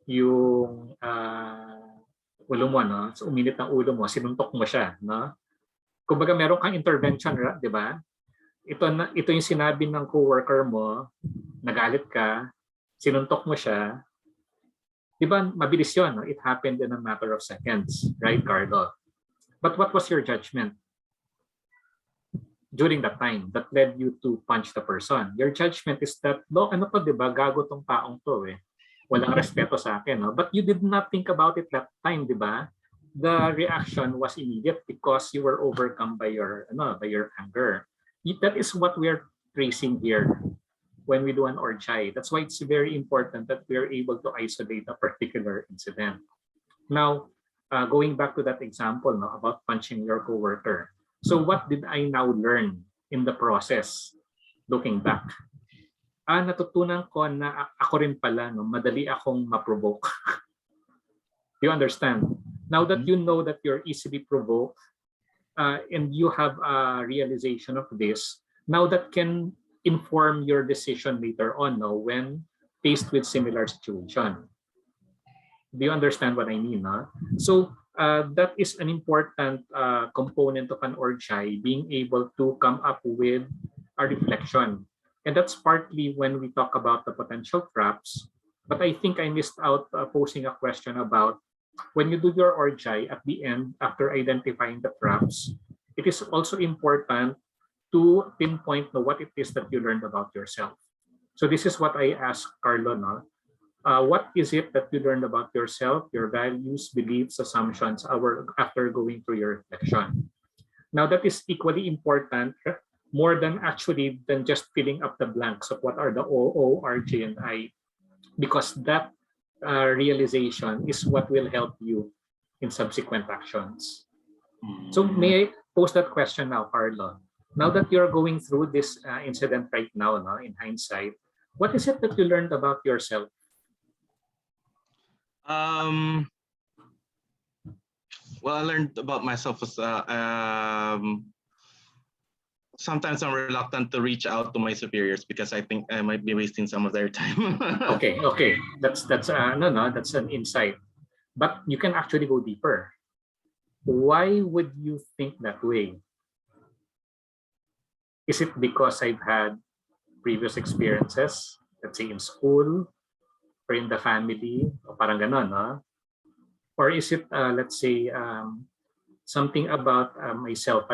yung ulo mo, no? So uminit ang ulo mo, sinuntok mo siya, no? Kumbaga meron kang intervention, di ba? Ito yung sinabi ng coworker mo, nagalit ka, sinuntok mo siya. Di ba, mabilis yun, no? It happened in a matter of seconds, right, Carlo? But what was your judgment during that time that led you to punch the person? Your judgment is that, ano to, di ba, gago tong taong to eh. Walang respeto sa akin, no? But you did not think about it that time, di ba? The reaction was immediate because you were overcome by your anger. That is what we are tracing here when we do an ORJI. That's why it's very important that we are able to isolate a particular incident. Now, going back to that example, no, about punching your coworker. So what did I now learn in the process, looking back? Natutunan ko na ako rin pala, no, madali akong ma-provoke. You understand? Now that you know that you're easily provoked, and you have a realization of this, now that can inform your decision later on, no, when faced with similar situation. Do you understand what I mean? No? So that is an important component of an ORJI, being able to come up with a reflection. And that's partly when we talk about the potential traps. But I think I missed out posing a question about when you do your ORJI at the end, after identifying the traps, it is also important to pinpoint what it is that you learned about yourself. So this is what I asked Carlo. No? What is it that you learned about yourself, your values, beliefs, assumptions after going through your reflection? Now that is equally important, more than actually than just filling up the blanks of what are the O, R, J, and I, because that realization is what will help you in subsequent actions. So may I pose that question now, Carlo? Now that you're going through this incident right now, no, in hindsight, what is it that you learned about yourself? Well, I learned about myself was sometimes I'm reluctant to reach out to my superiors because I think I might be wasting some of their time. Okay, that's no, that's an insight, but you can actually go deeper. Why would you think that way? Is it because I've had previous experiences, let's say in school or in the family, o parang ganon, no? Or is it, let's say, something about myself,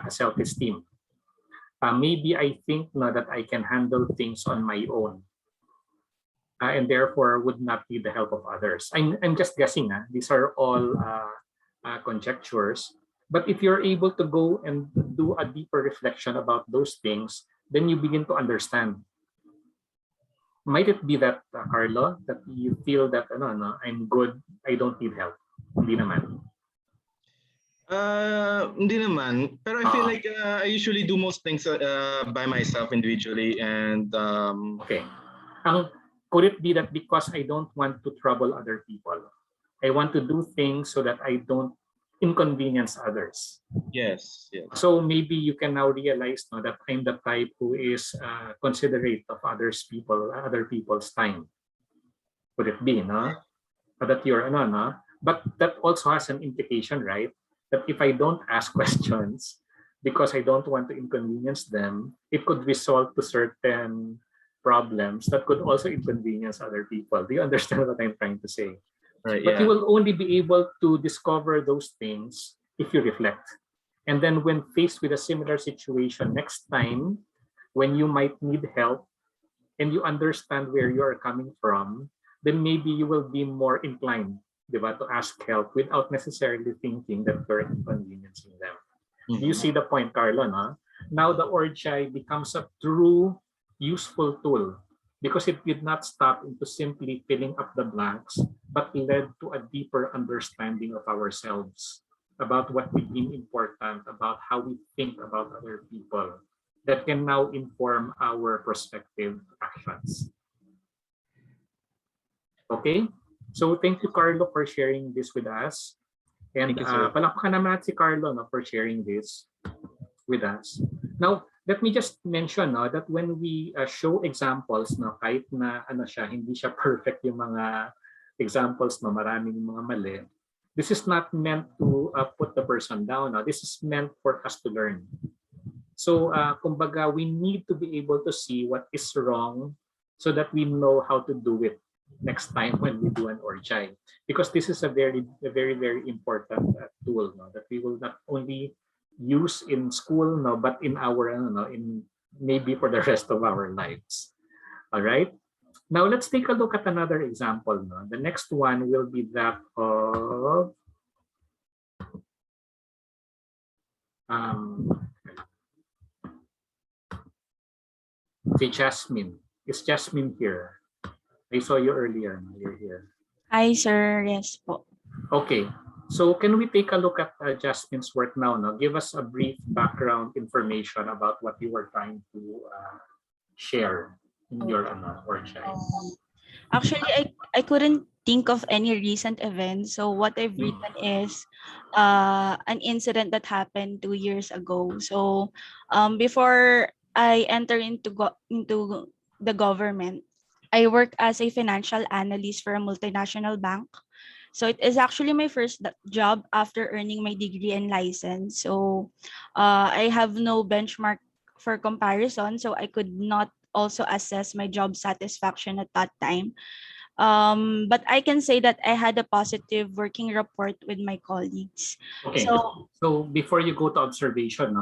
self-esteem? Maybe I think no, that I can handle things on my own, and therefore would not need the help of others. I'm just guessing. These are all conjectures. But if you're able to go and do a deeper reflection about those things, then you begin to understand. Might it be that, Carlo, that you feel that I'm good, I don't need help? Hindi naman. Hindi naman. Pero I feel Ah. like I usually do most things by myself individually, and Okay. Could it be that because I don't want to trouble other people, I want to do things so that I don't inconvenience others? yes. So maybe you can now realize that I'm the type who is considerate of other people's time. Could it be, no? That you're no? But that also has an implication, right? That if I don't ask questions because I don't want to inconvenience them, it could result to certain problems that could also inconvenience other people. Do you understand what I'm trying to say? Right. But Yeah. you will only be able to discover those things if you reflect. And then when faced with a similar situation next time, when you might need help and you understand where you are coming from, then maybe you will be more inclined, diba, to ask help without necessarily thinking that you're inconveniencing them. Do you see the point, Carlo? No? Now the Orchai becomes a true useful tool because it did not stop into simply filling up the blanks, but led to a deeper understanding of ourselves, about what we deem important, about how we think about other people, that can now inform our prospective actions. Okay? So thank you, Carlo, for sharing this with us. And Thank you, sir. palakpakan naman natin si Carlo for sharing this with us. Now, let me just mention that when we show examples, kahit na hindi siya perfect yung mga examples, maraming mga mali, this is not meant to put the person down. This is meant for us to learn. So, kumbaga, we need to be able to see what is wrong so that we know how to do it next time when we do an Orchai. Because this is a very, very important tool that we will not only use in school, but in our, in maybe for the rest of our lives. All right. Now let's take a look at another example. The next one will be that of si Jasmine. Is Jasmine here? I saw you earlier. You're here. Hi, sir. Yes po. Okay. So can we take a look at Jasmine's work now? Give us a brief background information about what you were trying to share in your Orchai. Actually, I couldn't think of any recent events. So what I've written is an incident that happened 2 years ago. So before I enter into the government, I worked as a financial analyst for a multinational bank. So it is actually my first job after earning my degree and license. So I have no benchmark for comparison. So I could not also assess my job satisfaction at that time. But I can say that I had a positive working rapport with my colleagues. Okay. So So before you go to observation,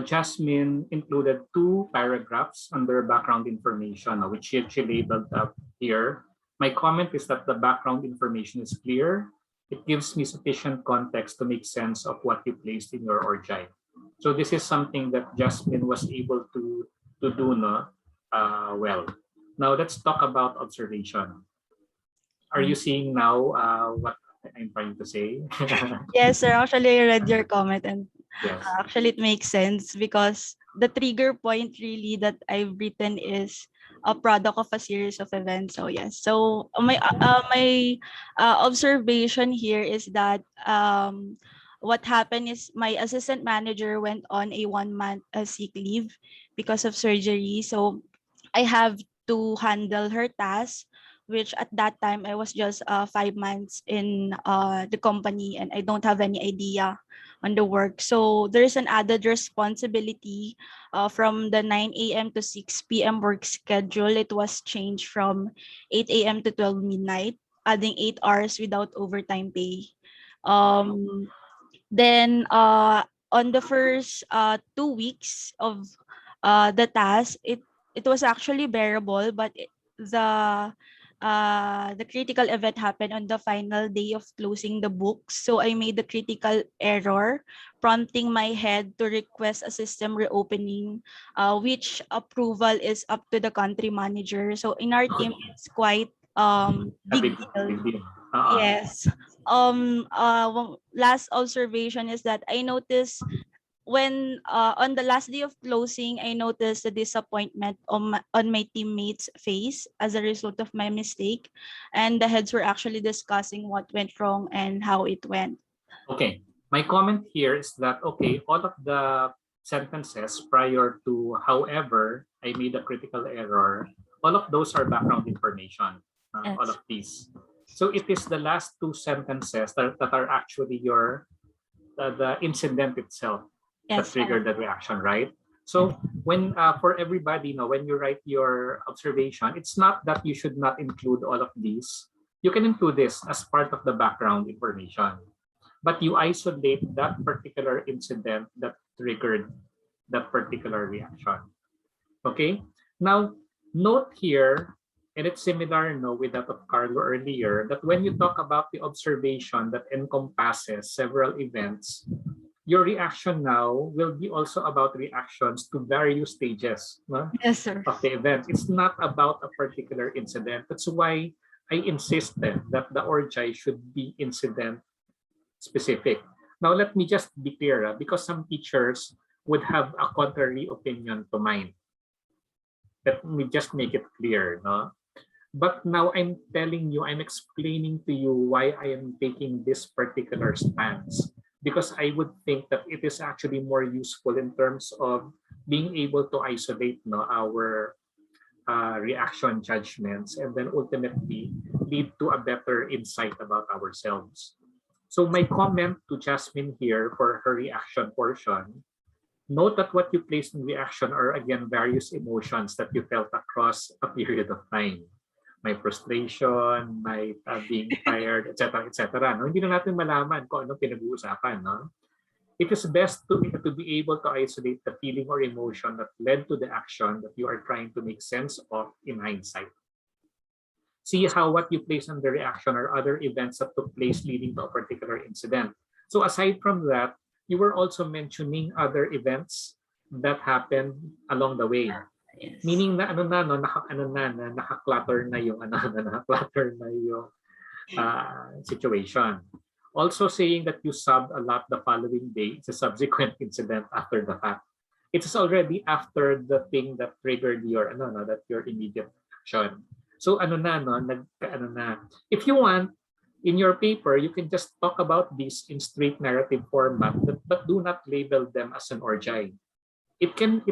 Jasmine included 2 paragraphs under background information, which she labeled up here. My comment is that the background information is clear. it gives me sufficient context to make sense of what you placed in your ORJI. So this is something that Jasmine was able to do well. Now let's talk about observation. Are you seeing now what I'm trying to say? Yes, sir. Actually, I read your comment and Yes. actually it makes sense because the trigger point really that I've written is a product of a series of events. So yes. So my observation here is that what happened is my assistant manager went on a 1 month sick leave because of surgery. So I have to handle her tasks, which at that time I was just 5 months in the company and I don't have any idea on the work. So there's an added responsibility from the 9 a.m. to 6 p.m. work schedule. It was changed from 8 a.m. to 12 midnight, adding 8 hours without overtime pay. Then on the first 2 weeks of the task, it was actually bearable, but the critical event happened on the final day of closing the books. So I made the critical error, prompting my head to request a system reopening, which approval is up to the country manager. So in our team, it's quite A big big deal. deal. Yes. Last observation is that I noticed when on the last day of closing, I noticed the disappointment on my teammates' face as a result of my mistake, and the heads were actually discussing what went wrong and how it went. Okay. My comment here is that, okay, all of the sentences prior to however I made a critical error, all of those are background information, all Yes. of these. So it is the last two sentences that are actually your the incident itself that Yes. triggered the reaction, right? So when for everybody, when you write your observation, it's not that you should not include all of these. You can include this as part of the background information, but you isolate that particular incident that triggered that particular reaction. Okay. Now, note here, and it's similar with that of Carlo earlier, that when you talk about the observation that encompasses several events, your reaction now will be also about reactions to various stages Yes, sir. of the event. It's not about a particular incident. That's why I insisted that the ORJI should be incident specific. Now, let me just be clear, because some teachers would have a contrary opinion to mine. Let me just make it clear. But now I'm telling you, I'm explaining to you why I am taking this particular stance. Because I would think that it is actually more useful in terms of being able to isolate our reaction judgments and then ultimately lead to a better insight about ourselves. So my comment to Jasmine here for her reaction portion, note that what you placed in reaction are again various emotions that you felt across a period of time. My frustration, my being tired, etc., etc. Hindi na natin malaman kung anong pinag-uusapan. It is best to be able to isolate the feeling or emotion that led to the action that you are trying to make sense of in hindsight. See how what you place under reaction are other events that took place leading to a particular incident. So aside from that, you were also mentioning other events that happened along the way. Yes. Meaning na naka-clutter na yung naka-clutter na yung situation. Also saying that you subbed a lot the following day, it's a subsequent incident after the fact. It is already after the thing that triggered your that your immediate action. So if you want, in your paper, you can just talk about this in straight narrative format, but do not label them as an ORJI. It can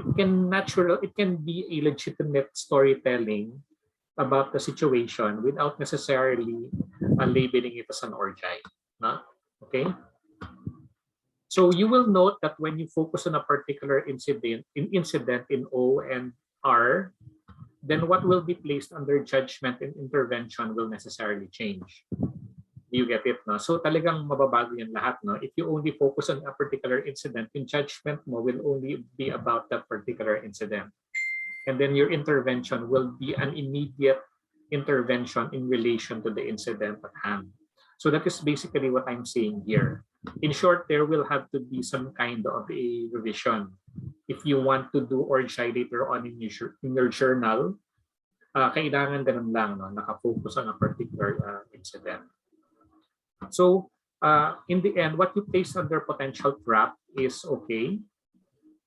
be a legitimate storytelling about the situation without necessarily labeling it as an ORJI. Okay. So you will note that when you focus on a particular incident in O and R, then what will be placed under judgment and intervention will necessarily change. You get it, So talagang mababago yan lahat, If you only focus on a particular incident, yung judgment mo will only be about that particular incident. And then your intervention will be an immediate intervention in relation to the incident at hand. So that is basically what I'm saying here. In short, there will have to be some kind of a revision. If you want to do ORJI later on in your journal, kailangan ganun lang, no? Nakafocus on a particular incident. So in the end, what you place under potential trap is okay.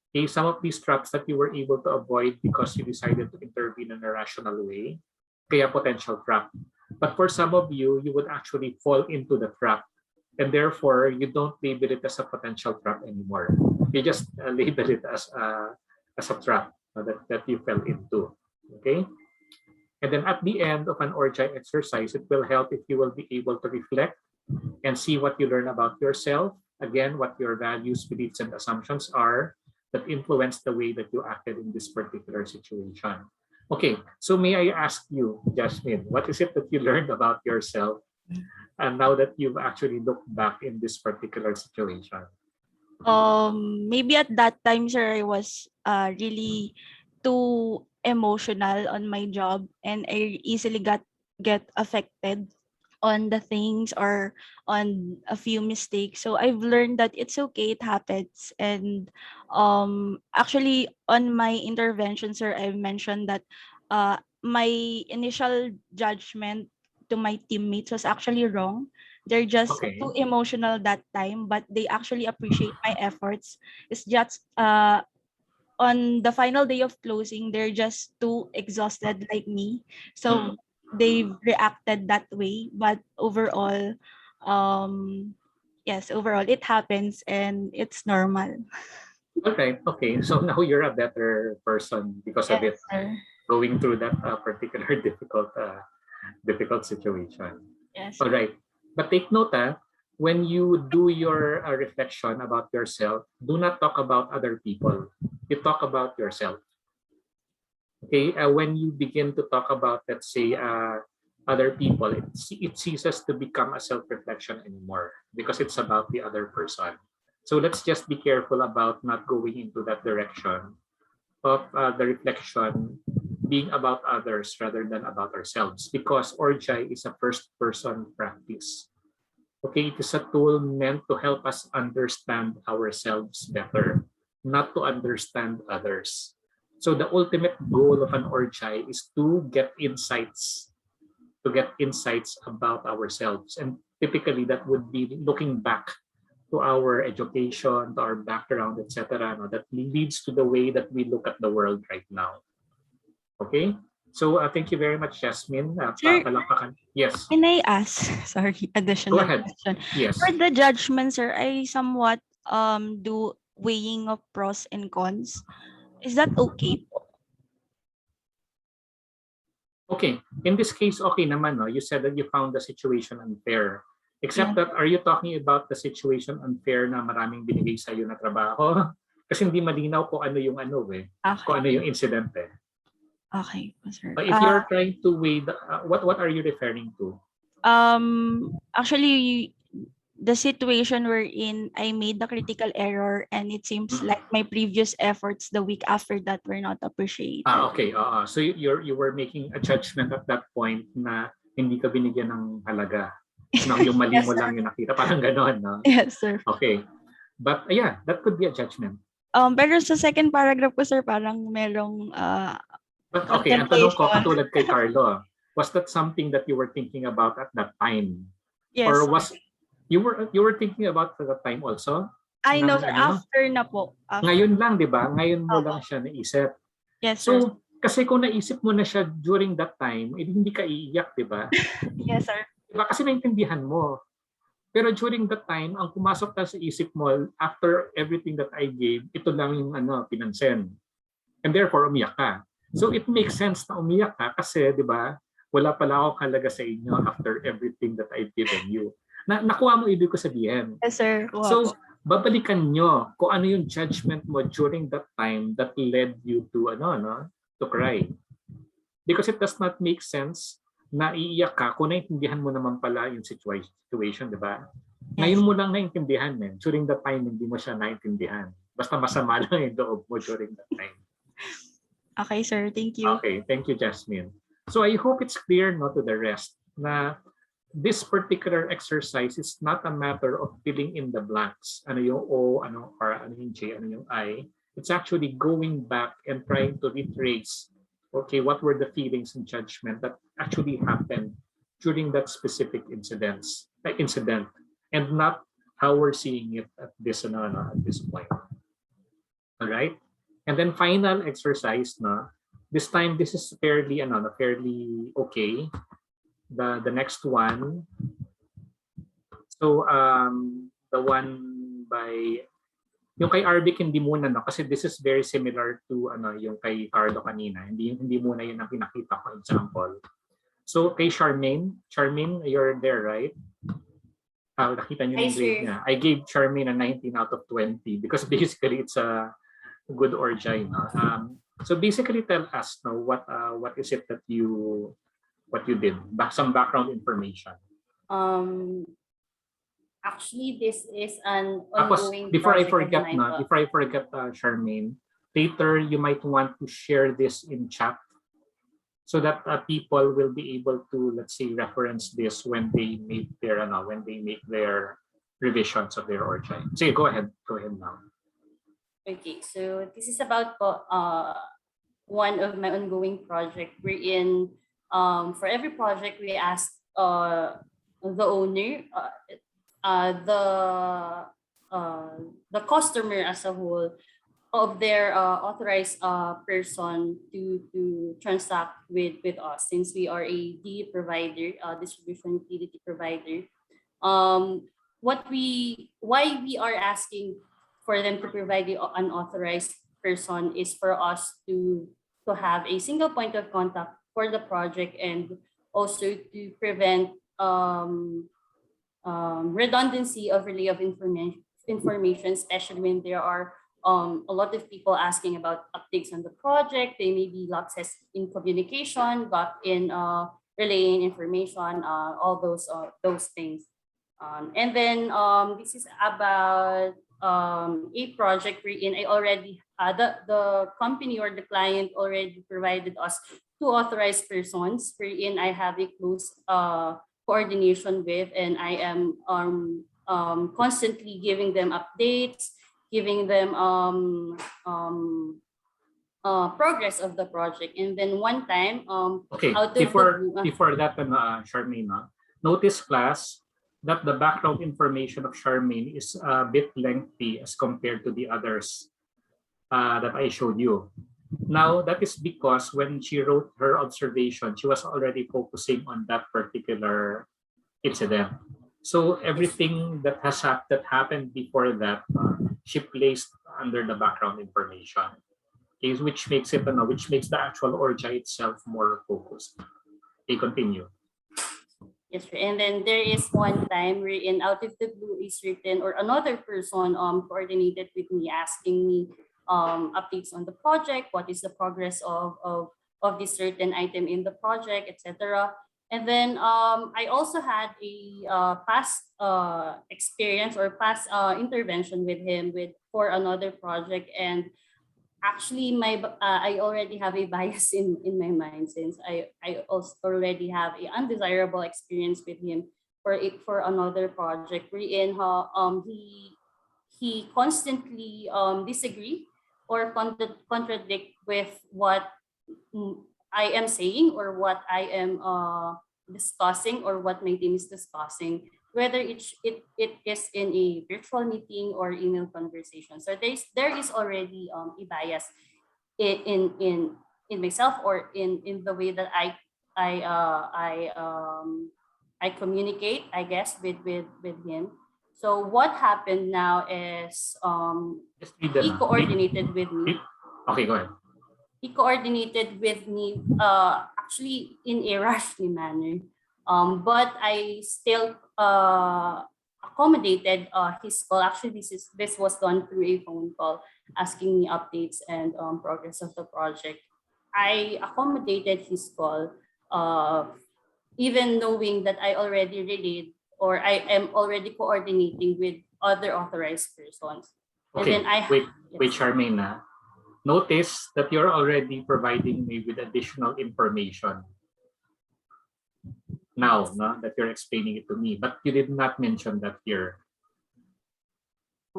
Okay, some of these traps that you were able to avoid because you decided to intervene in a rational way, kaya potential trap. But for some of you, you would actually fall into the trap, and therefore you don't label it as a potential trap anymore. You just label it as a trap that you fell into. Okay, and then at the end of an ORJI exercise, it will help if you will be able to reflect and see what you learn about yourself. Again, what your values, beliefs, and assumptions are that influence the way that you acted in this particular situation. Okay, so may I ask you, Jasmine, what is it that you learned about yourself and now that you've actually looked back in this particular situation? Maybe at that time, sir, I was really too emotional on my job, and I easily get affected on the things or on a few mistakes. So I've learned that it's okay, it happens. And actually on my intervention, sir, I've mentioned that my initial judgment to my teammates was actually wrong. They're just Okay. too emotional that time, but they actually appreciate my efforts. It's just on the final day of closing, they're just too exhausted like me. So they've reacted that way. But overall, yes, overall it happens and it's normal. Okay, okay. So now you're a better person because of Yes, it, sir. going through that particular difficult situation. Yes, All sir. right. But take note, when you do your reflection about yourself, do not talk about other people. You talk about yourself. Okay. When you begin to talk about, let's say, other people, it ceases to become a self-reflection anymore because it's about the other person. So let's just be careful about not going into that direction of the reflection being about others rather than about ourselves, because ORJI is a first-person practice. Okay, it is a tool meant to help us understand ourselves better, not to understand others. So the ultimate goal of an ORJI is to get insights, about ourselves. And typically that would be looking back to our education, to our background, etc. No, that leads to the way that we look at the world right now. Okay? So thank you very much, Jasmine. Sir, Palakpakan. Yes, can I ask, sorry, go additional ahead. question? Yes. For the judgment, sir, I somewhat do weighing of pros and cons. Is that okay po? Okay. In this case, okay naman, no? You said that you found the situation unfair. Except Yeah. that, are you talking about the situation unfair na maraming binigay sa iyo na trabaho? Kasi hindi malinaw kung ano yung ano kung ano Okay. yung incident eh. Okay, po, sir. If you're trying to weigh, what are you referring to? Actually, the situation wherein I made the critical error and it seems like my previous efforts the week after that were not appreciated. Okay. So you were making a judgment at that point na hindi ka binigyan ng halaga. No, yung mali Yes, mo sir. lang yung nakita. Parang gano'n, no? Yes, sir. Okay. But yeah, that could be a judgment. Pero sa second paragraph ko, sir, parang merong But okay, ang tanong ko, contemplation. katulad kay Carlo, was that something that you were thinking about at that time? Yes. Or was you were thinking about at that time also? I know, ng sir. ano? After na po. After. Ngayon lang, di ba? Ngayon mo Opo. lang siya naisip. Yes, sir. So, kasi kung naisip mo na siya during that time, hindi ka iiyak, di ba? Yes, sir. Diba? Kasi naintindihan mo. Pero during that time, ang pumasok na sa isip mo, after everything that I gave, ito lang yung pinansin. And therefore, umiyak ka. So it makes sense na umiyak ka kasi, di ba, wala pala akong halaga sa inyo after everything that I've given you. Nakuha mo ibig ko sabihin. Yes, sir. Wow. So, babalikan nyo kung ano yung judgment mo during that time that led you to, to cry. Because it does not make sense na iiyak ka kung naintindihan mo naman pala yung situation, di ba? Ngayon mo lang naintindihan, during that time hindi mo siya naintindihan. Basta masama lang yung loob mo during that time. Okay, sir. Thank you. Okay, thank you, Jasmine. So I hope it's clear to the rest na this particular exercise is not a matter of filling in the blanks. Ano yung O, ano R, ano yung J, ano yung I. It's actually going back and trying to retrace, okay, what were the feelings and judgment that actually happened during that specific incident, and not how we're seeing it at this point. All right. And then final exercise na. This time this is fairly fairly okay. The next one. So the one by yung kay Arvic hindi muna no kasi this is very similar to yung kay Carlo kanina. Hindi muna yun ang pinakita ko example. So kay Charmaine, you're there, right? Nakita niyo yung grade niya. I gave Charmaine a 19 out of 20 because basically it's a good orjay. No? So basically tell us now what is it that you did? Some background information. Actually, this is an Tapos, ongoing before I project of forget, mine. Charmaine, later you might want to share this in chat so that people will be able to, let's say, reference this when they make their revisions of their orjay. So go ahead now. Okay, so this is about one of my ongoing project. Wherein for every project we ask the owner, the customer as a whole of their authorized person to transact with us, since we are a D provider, distribution utility provider. Why we are asking for them to provide the unauthorized person is for us to have a single point of contact for the project, and also to prevent redundancy of relay of information, especially when there are a lot of people asking about updates on the project. They may be lapses in communication, but in relaying information, all those things. And then this is about a project wherein I already the company or the client already provided us two authorized persons, wherein I have a close coordination with, and I am constantly giving them updates, giving them progress of the project. And then one time, Okay, out of the before that, Charmaine, notice class that the background information of Charmaine is a bit lengthy as compared to the others that I showed you. Now, that is because when she wrote her observation, she was already focusing on that particular incident. So everything that happened before that, she placed under the background information, okay, which makes the actual orja itself more focused. Okay, continue. Yes, sir. And then there is one time wherein out of the blue is written, or another person coordinated with me, asking me updates on the project, what is the progress of this certain item in the project, etc. And then I also had a past experience or past intervention with him for another project. And actually I already have a bias in my mind, since I also already have a undesirable experience with him for another project, wherein he constantly disagree or contradict with what I am saying, or what I am discussing, or what my team is discussing, whether it is in a virtual meeting or email conversation. So there is already a bias in myself, or in the way that I communicate, I guess, with him. So what happened now is Just read that he now. coordinated with me. Okay, go ahead. He coordinated with me actually in a rushly manner. But I still accommodated his call. Actually, this was done through a phone call, asking me updates and progress of the project. I accommodated his call, even knowing that I already relayed, or I am already coordinating with other authorized persons. Okay, And then wait, Charmaine. Notice that you're already providing me with additional information. now, no, that you're explaining it to me, but you did not mention that here.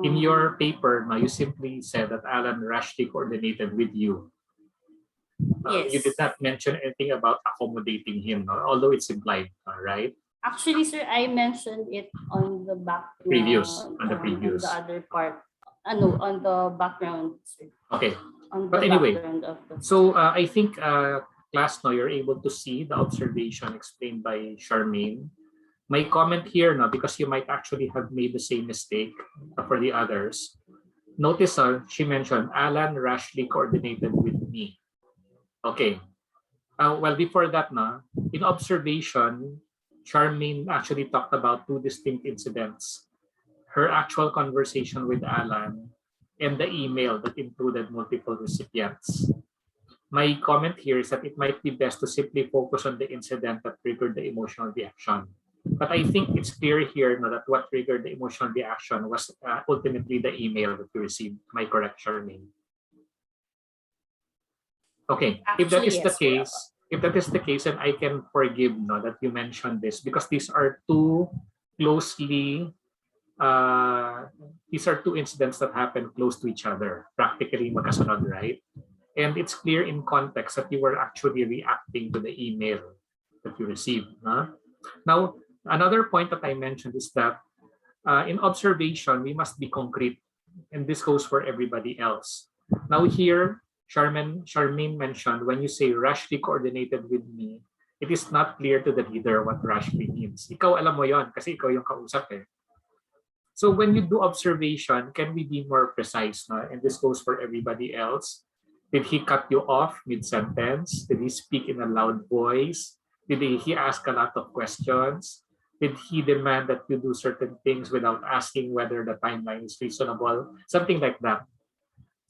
In your paper, no, you simply said that Alan rashly coordinated with you. You did Yes. not mention anything about accommodating him, no, although it's implied, right? Actually, sir, I mentioned it on the back. Previous, on the On previous. the other part. No, on the background, sir. Okay. On But the anyway, background of the. So I think class, no, you're able to see the observation explained by Charmaine. My comment here, no, because you might actually have made the same mistake for the others. Notice she mentioned Alan rashly coordinated with me. Okay. Well, before that, no, in observation, Charmaine actually talked about two distinct incidents. Her actual conversation with Alan and the email that included multiple recipients. My comment here is that it might be best to simply focus on the incident that triggered the emotional reaction. But I think it's clear here, no, that what triggered the emotional reaction was ultimately the email that you received. Am I correct, Charmaine? Okay, if that Actually, is the yes, sir. case, then I can forgive, no, that you mentioned this, because these are two closely these are two incidents that happen close to each other, practically magkasunod, right? And it's clear in context that you were actually reacting to the email that you received. Huh? Now, another point that I mentioned is that in observation, we must be concrete, and this goes for everybody else. Now here, Charmaine mentioned, when you say rashly coordinated with me, it is not clear to the reader what rashly means. Ikaw alam mo yon kasi ikaw yung kausap eh. So when you do observation, can we be more precise? No? And this goes for everybody else. Did he cut you off mid-sentence? Did he speak in a loud voice? Did he ask a lot of questions? Did he demand that you do certain things without asking whether the timeline is reasonable? Something like that.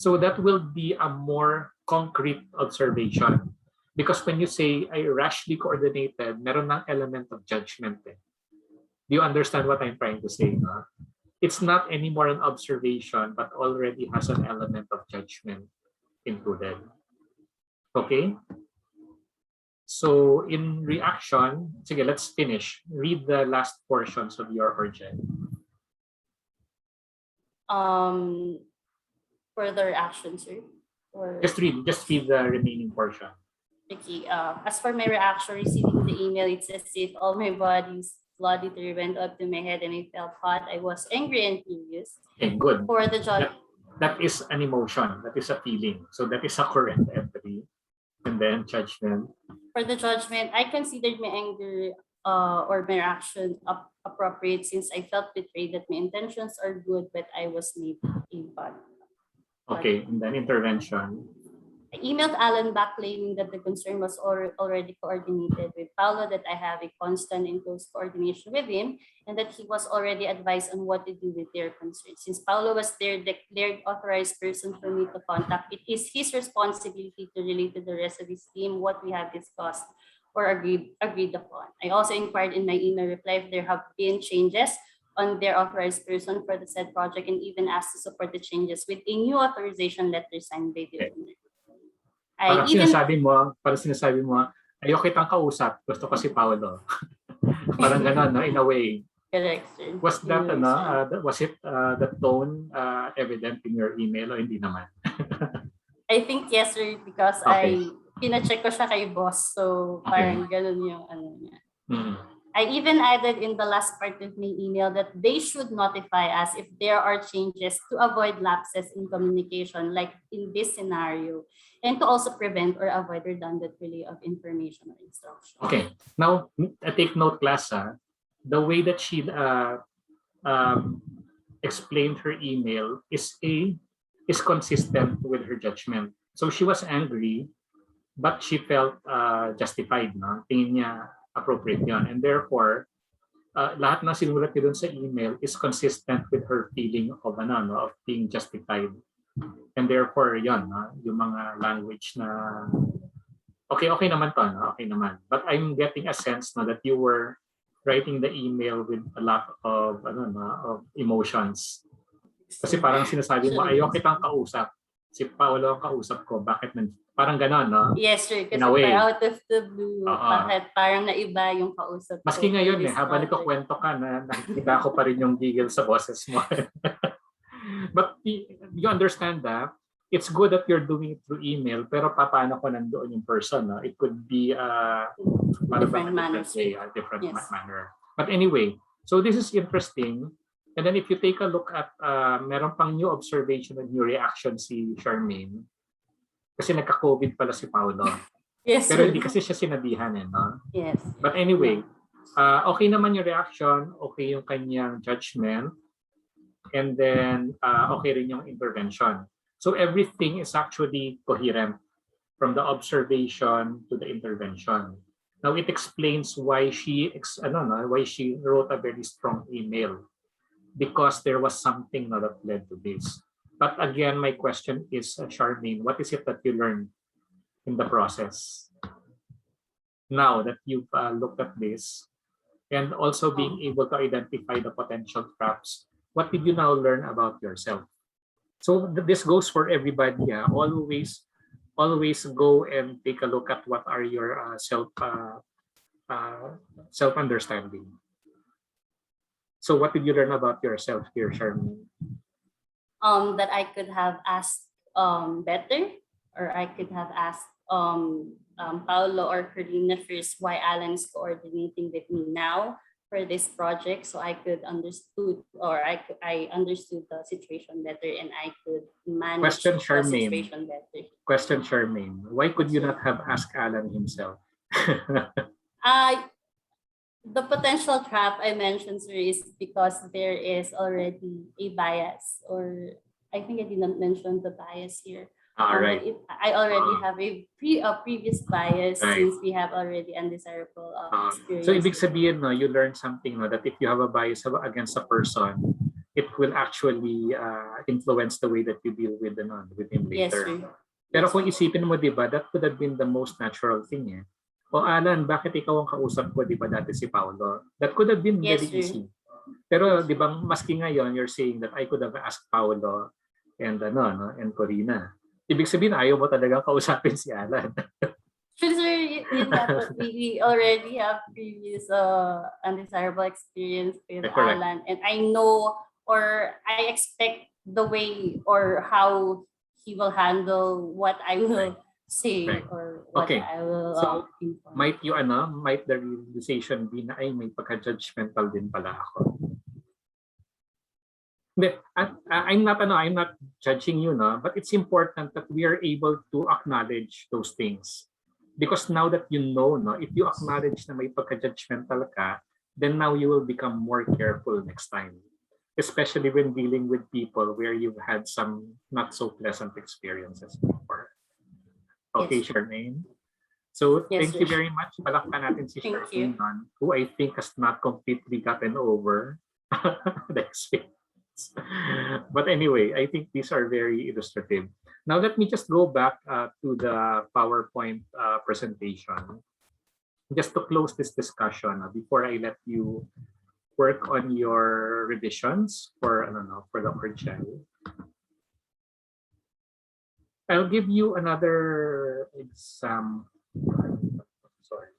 So that will be a more concrete observation. Because when you say, I rashly coordinated, meron ng element of judgment. Eh. Do you understand what I'm trying to say? No? It's not anymore an observation, but already has an element of judgment included. Okay? So in reaction, sige, let's finish. Read the last portions of your origin. Further action, sir. Or Just read the remaining portion. okay. As for my reaction receiving the email, it's as if all my body's blood literally went up to my head and I felt hot. I was angry and furious. Okay, good. For the judge. That is an emotion. That is a feeling. So that is a correct entry. And then judgment. For the judgment, I considered my anger or my reaction appropriate since I felt betrayed that my intentions are good, but I was made a bad. Okay, and then intervention. I emailed Alan back claiming that the concern was already coordinated with Paolo, that I have a constant and close coordination with him, and that he was already advised on what to do with their concerns. Since Paolo was their declared authorized person for me to contact, it is his responsibility to relate to the rest of his team what we have discussed or agreed upon. I also inquired in my email reply if there have been changes on their authorized person for the said project, and even asked to support the changes with a new authorization letter signed by the owner. Parang sinasabi mo, ayoko kitang kausap, gusto ko si Paolo. Parang gano'n, no? In a way. Correct, sir. Was that, was it the tone evident in your email o hindi naman? I think yes, sir, because Okay. pina-check ko siya kay boss. So, parang ganun yung ano niya. Hmm. I even added in the last part of my email that they should notify us if there are changes to avoid lapses in communication, like in this scenario, and to also prevent or avoid redundant relay of information or instruction. Okay. Now, take note, class, the way that she explained her email is consistent with her judgment. So she was angry, but she felt justified. No? Tingin niya appropriate yun. And therefore, lahat na sinulat niya dun sa email is consistent with her feeling of of being justified. And therefore, yun, yung mga language na okay naman to, okay naman. But I'm getting a sense na that you were writing the email with a lot of of emotions. Kasi parang sinasabi mo, ayoko kitang kausap. Si Paolo ang kausap ko, bakit Parang ganon, no? Yes, sir. In Kasi a way. out of the blue, Oo. bakit parang naiba yung kausap Maski ko ngayon for this habang project. nagkukwento ka na nakikita ko pa rin yung gigil sa boses mo. But you understand that it's good that you're doing it through email, pero paano ko nandoon in person? No? It could be Different manners. different Yes. manner. But anyway, so this is interesting. And then if you take a look at meron pang new observation and new reaction si Charmaine, kasi nagka-COVID pala si Paolo. Yes, Pero sir. hindi kasi siya sinabihan no? Yes. But anyway, okay naman yung reaction, okay yung kanyang judgment, and then okay rin yung intervention. So everything is actually coherent from the observation to the intervention. Now it explains why she wrote a very strong email, because there was something that led to this. But again, my question is, Charmaine, what is it that you learned in the process? Now that you've looked at this, and also being able to identify the potential traps, what did you now learn about yourself? So this goes for everybody. Always go and take a look at what are your self-understanding. So what did you learn about yourself here, Charmaine? That I could have asked better, or I could have asked Paolo or Karina first why Alan is coordinating with me now for this project, so I could understood, or I understood the situation better, and I could manage Question, the Charmaine. situation better. Question, Charmaine. Why could you not have asked Alan himself? The potential trap I mentioned, sir, is because there is already a bias, or I think I didn't mention the bias here. All right. I already have a previous bias, Right. since we have already undesirable experience. So ibig sabihin, no, you learn something, no, that if you have a bias against a person, it will actually influence the way that you deal with him Yes, later. sir. Pero kung isipin mo, di ba, that would have been the most natural thing, eh. O Alan, bakit ikaw ang kausap ko, di ba, dati si Paolo? That could have been Yes, very sir. easy. Pero di ba, maski ngayon, you're saying that I could have asked Paolo and and Corina. Ibig sabihin, ayaw mo talagang kausapin si Alan. Sure, sir, yun nga po. We already have previous undesirable experience with Correct. Alan, and I know, or I expect the way or how he will handle what I will say, Right. or what Okay. I will So, inform. might the realization be na ay may pagka-judgmental din pala ako. Hindi, I'm not judging you, no, but it's important that we are able to acknowledge those things. Because now that you know, no, if you acknowledge na may pagka-judgmental ka, then now you will become more careful next time. Especially when dealing with people where you've had some not so pleasant experiences before. Okay, Yes. Charmaine? So Yes, thank you sir. very much. Palakpan natin si Thank Charmaine, who I think has not completely gotten over the experience. But anyway, I think these are very illustrative. Now let me just go back to the PowerPoint presentation. Just to close this discussion, before I let you work on your revisions for the ORGI. I'll give you another example. Sorry.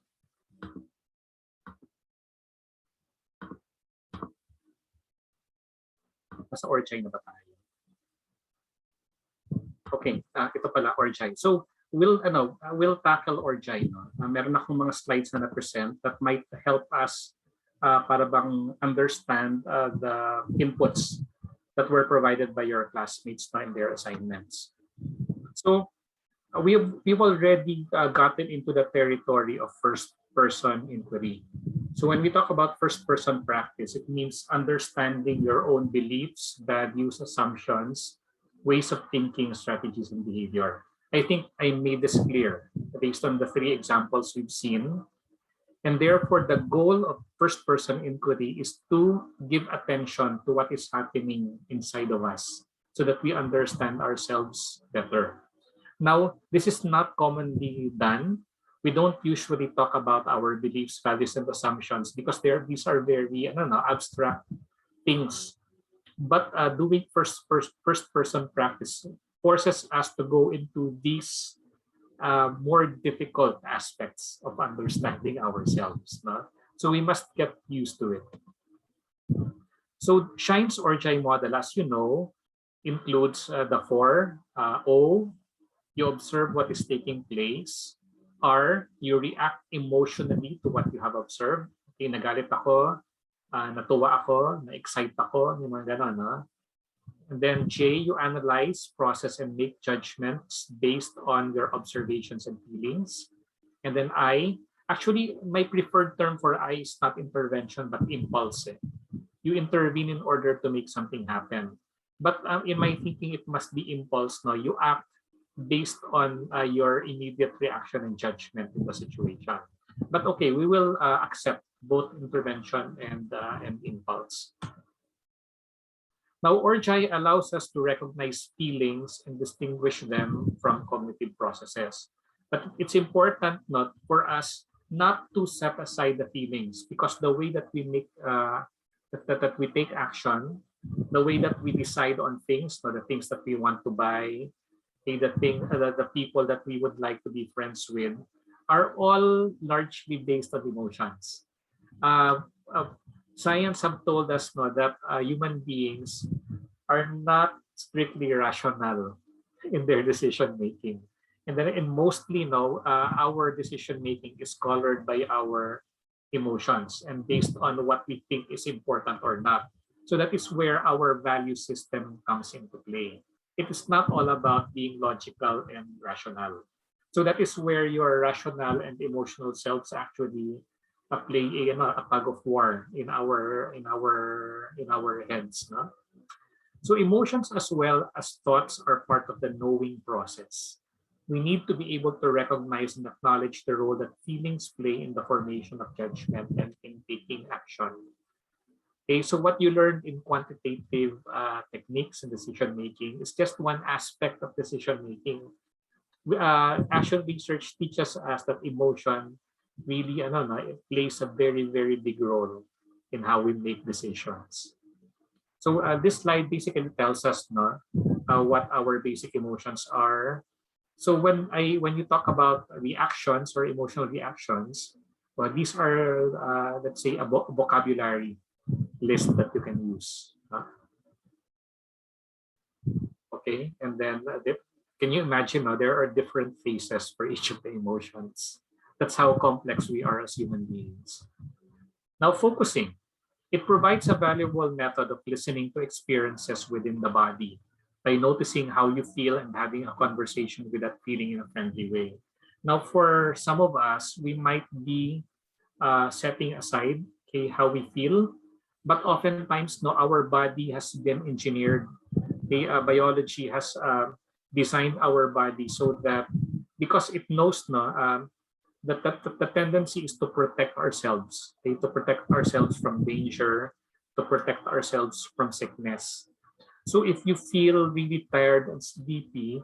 Nasa ORGI na ba tayo? Okay, ito pala ORGI. So we'll tackle ORGI. No? Meron akong mga slides na na-present that might help us para bang understand the inputs that were provided by your classmates in their assignments. So we've already gotten into the territory of first-person inquiry. So when we talk about first-person practice, it means understanding your own beliefs, values, assumptions, ways of thinking, strategies, and behavior. I think I made this clear based on the 3 examples we've seen. And therefore, the goal of first-person inquiry is to give attention to what is happening inside of us so that we understand ourselves better. Now, this is not commonly done. We don't usually talk about our beliefs, values, and assumptions because these are very abstract things. But doing first-person practice forces us to go into these more difficult aspects of understanding ourselves. No? So we must get used to it. So Shine's Orjai model, as you know, includes the four. O, you observe what is taking place. R, you react emotionally to what you have observed. Okay, nagalit ako, natuwa ako, na-excite ako, yung mga ganon. No? And then J, you analyze, process, and make judgments based on your observations and feelings. And then I, actually, my preferred term for I is not intervention, but impulse. You intervene in order to make something happen. But in my thinking, it must be impulse. No, you act based on your immediate reaction and judgment in the situation. But okay, we will accept both intervention and impulse. Now, Orjai allows us to recognize feelings and distinguish them from cognitive processes. But it's important not for us not to set aside the feelings, because the way that we make that we take action, the way that we decide on things, or the things that we want to buy, the people that we would like to be friends with, are all largely based on emotions. Science have told us that human beings are not strictly rational in their decision making, and mostly our decision making is colored by our emotions and based on what we think is important or not. So that is where our value system comes into play. It is not all about being logical and rational. So that is where your rational and emotional selves actually play a tug of war in our heads. No? So emotions as well as thoughts are part of the knowing process. We need to be able to recognize and acknowledge the role that feelings play in the formation of judgment and in taking action. Okay, so what you learned in quantitative techniques and decision making is just one aspect of decision making. Action research teaches us that emotion really it plays a very, very big role in how we make decisions. So this slide basically tells us what our basic emotions are. So when you talk about reactions or emotional reactions, well, these are let's say a vocabulary list that you can use. Okay, and then can you imagine there are different phases for each of the emotions. That's how complex we are as human beings. Now, focusing. It provides a valuable method of listening to experiences within the body by noticing how you feel and having a conversation with that feeling in a friendly way. Now, for some of us, we might be setting aside how we feel, but oftentimes our body has been engineered. Biology has designed our body so that because it knows that the tendency is to protect ourselves, to protect ourselves from danger, to protect ourselves from sickness. So if you feel really tired and sleepy,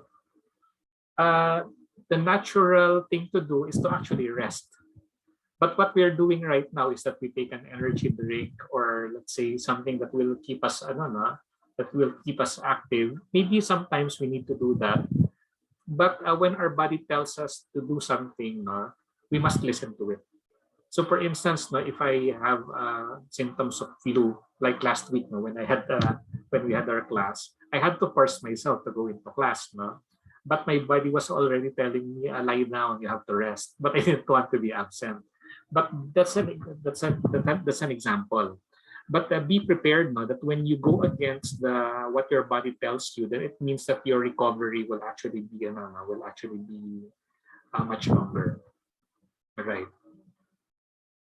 the natural thing to do is to actually rest. But what we're doing right now is that we take an energy drink, or let's say something that will keep us, that will keep us active. Maybe sometimes we need to do that. But when our body tells us to do something, we must listen to it. So for instance, if I have symptoms of flu, like last week, when we had our class, I had to force myself to go into class. But my body was already telling me, lie down, you have to rest. But I didn't want to be absent. But that's an example. But be prepared that when you go against what your body tells you, then it means that your recovery will actually be much longer. Right.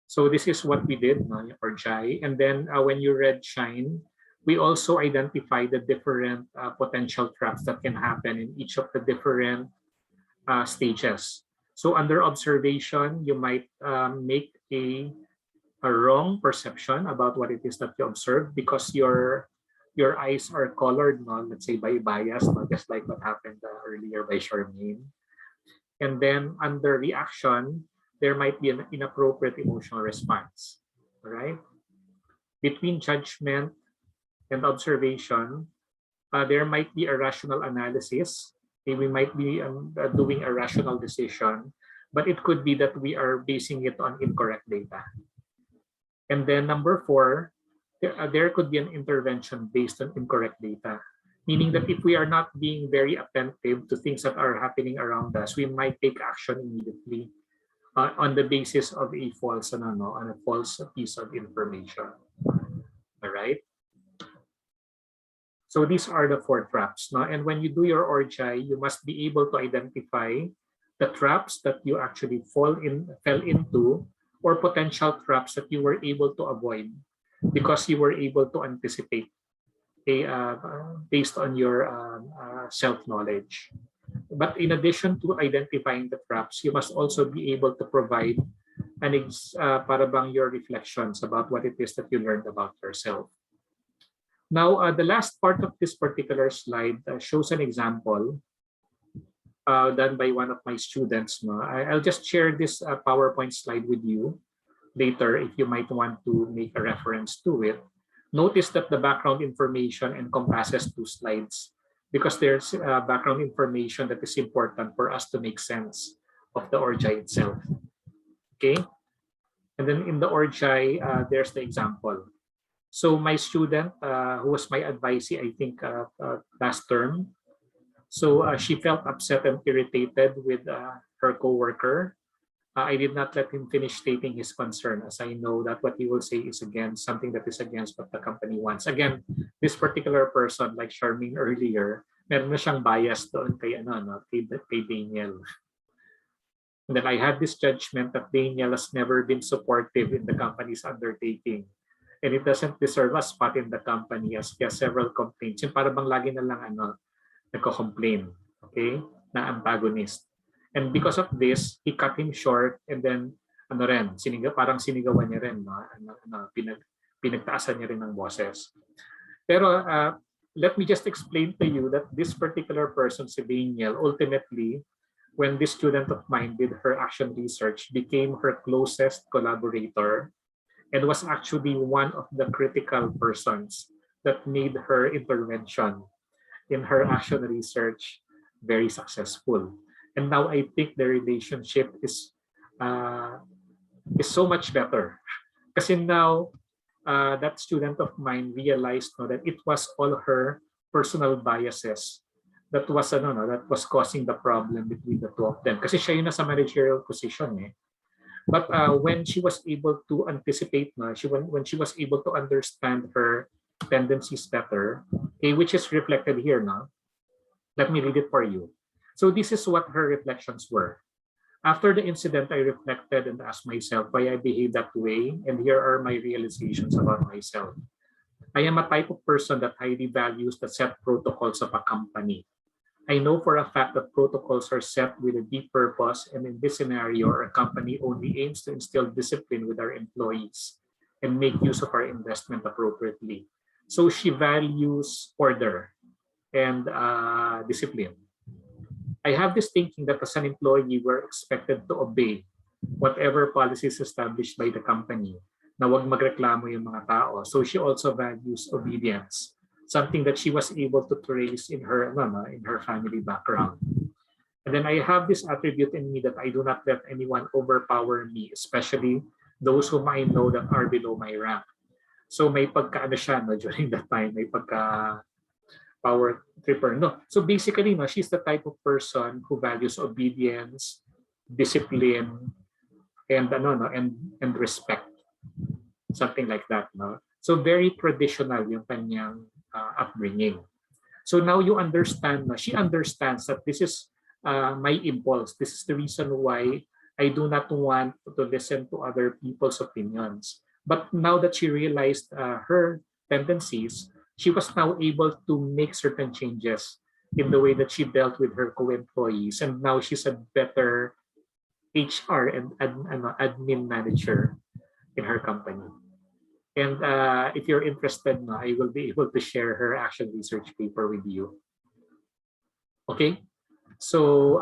So this is what we did, Orjai. And then when you read Shine, we also identify the different potential traps that can happen in each of the different stages. So under observation, you might make a wrong perception about what it is that you observe because your eyes are colored, let's say by bias, just like what happened earlier by Charmaine. And then under reaction, there might be an inappropriate emotional response. All right. Between judgment and observation, there might be a rational analysis Okay, we might be doing a rational decision, but it could be that we are basing it on incorrect data. And then number four, there could be an intervention based on incorrect data, meaning that if we are not being very attentive to things that are happening around us, we might take action immediately on the basis of a false, on a false piece of information. All right. So these are the four traps. No? And when you do your ORJI, you must be able to identify the traps that you actually fell into, or potential traps that you were able to avoid because you were able to anticipate based on your self-knowledge. But in addition to identifying the traps, you must also be able to provide para bang your reflections about what it is that you learned about yourself. Now, the last part of this particular slide shows an example done by one of my students. No? I'll just share this PowerPoint slide with you later if you might want to make a reference to it. Notice that the background information encompasses 2 slides because there's background information that is important for us to make sense of the ORJI itself. Okay? And then in the ORJI, there's the example. So my student, who was my advisee, I think last term, so she felt upset and irritated with her coworker. I did not let him finish stating his concern, as I know that what he will say is against something that is against what the company wants. Again, this particular person, like Charmaine earlier, meron na siyang bias doon kay Daniel. And then I had this judgment that Daniel has never been supportive in the company's undertaking. And it doesn't deserve a spot in the company as he has several complaints. Yung para bang lagi na lang nagko-complain, okay, na antagonist. And because of this, he cut him short and then parang sinigawan niya rin, pinagtaasan niya rin ng boses. Pero let me just explain to you that this particular person, si Daniel, ultimately, when this student of mine did her action research, became her closest collaborator and was actually one of the critical persons that made her intervention in her action research very successful. And now I think the relationship is so much better. Kasi now that student of mine realized that it was all her personal biases that was causing the problem between the two of them. Kasi siya yung nasa managerial position eh. But when she was able to anticipate, when she was able to understand her tendencies better, which is reflected here now, let me read it for you. So this is what her reflections were. After the incident, I reflected and asked myself why I behaved that way, and here are my realizations about myself. I am a type of person that highly values the set protocols of a company. I know for a fact that protocols are set with a deep purpose, and in this scenario, our company only aims to instill discipline with our employees and make use of our investment appropriately. So she values order and discipline. I have this thinking that as an employee, we're expected to obey whatever policies established by the company, na wag magreklamo yung mga tao. So she also values obedience, something that she was able to trace in her family background. And then I have this attribute in me that I do not let anyone overpower me, especially those whom I know that are below my rank. So may pagka siya during that time, may pagka power tripper. So basically, she's the type of person who values obedience, discipline, and respect, something like that. So very traditional yung kanyang upbringing. So now you understand, she understands that this is my impulse. This is the reason why I do not want to listen to other people's opinions. But now that she realized her tendencies, she was now able to make certain changes in the way that she dealt with her co-employees. And now she's a better HR and admin manager in her company. And if you're interested, I will be able to share her action research paper with you. Okay, so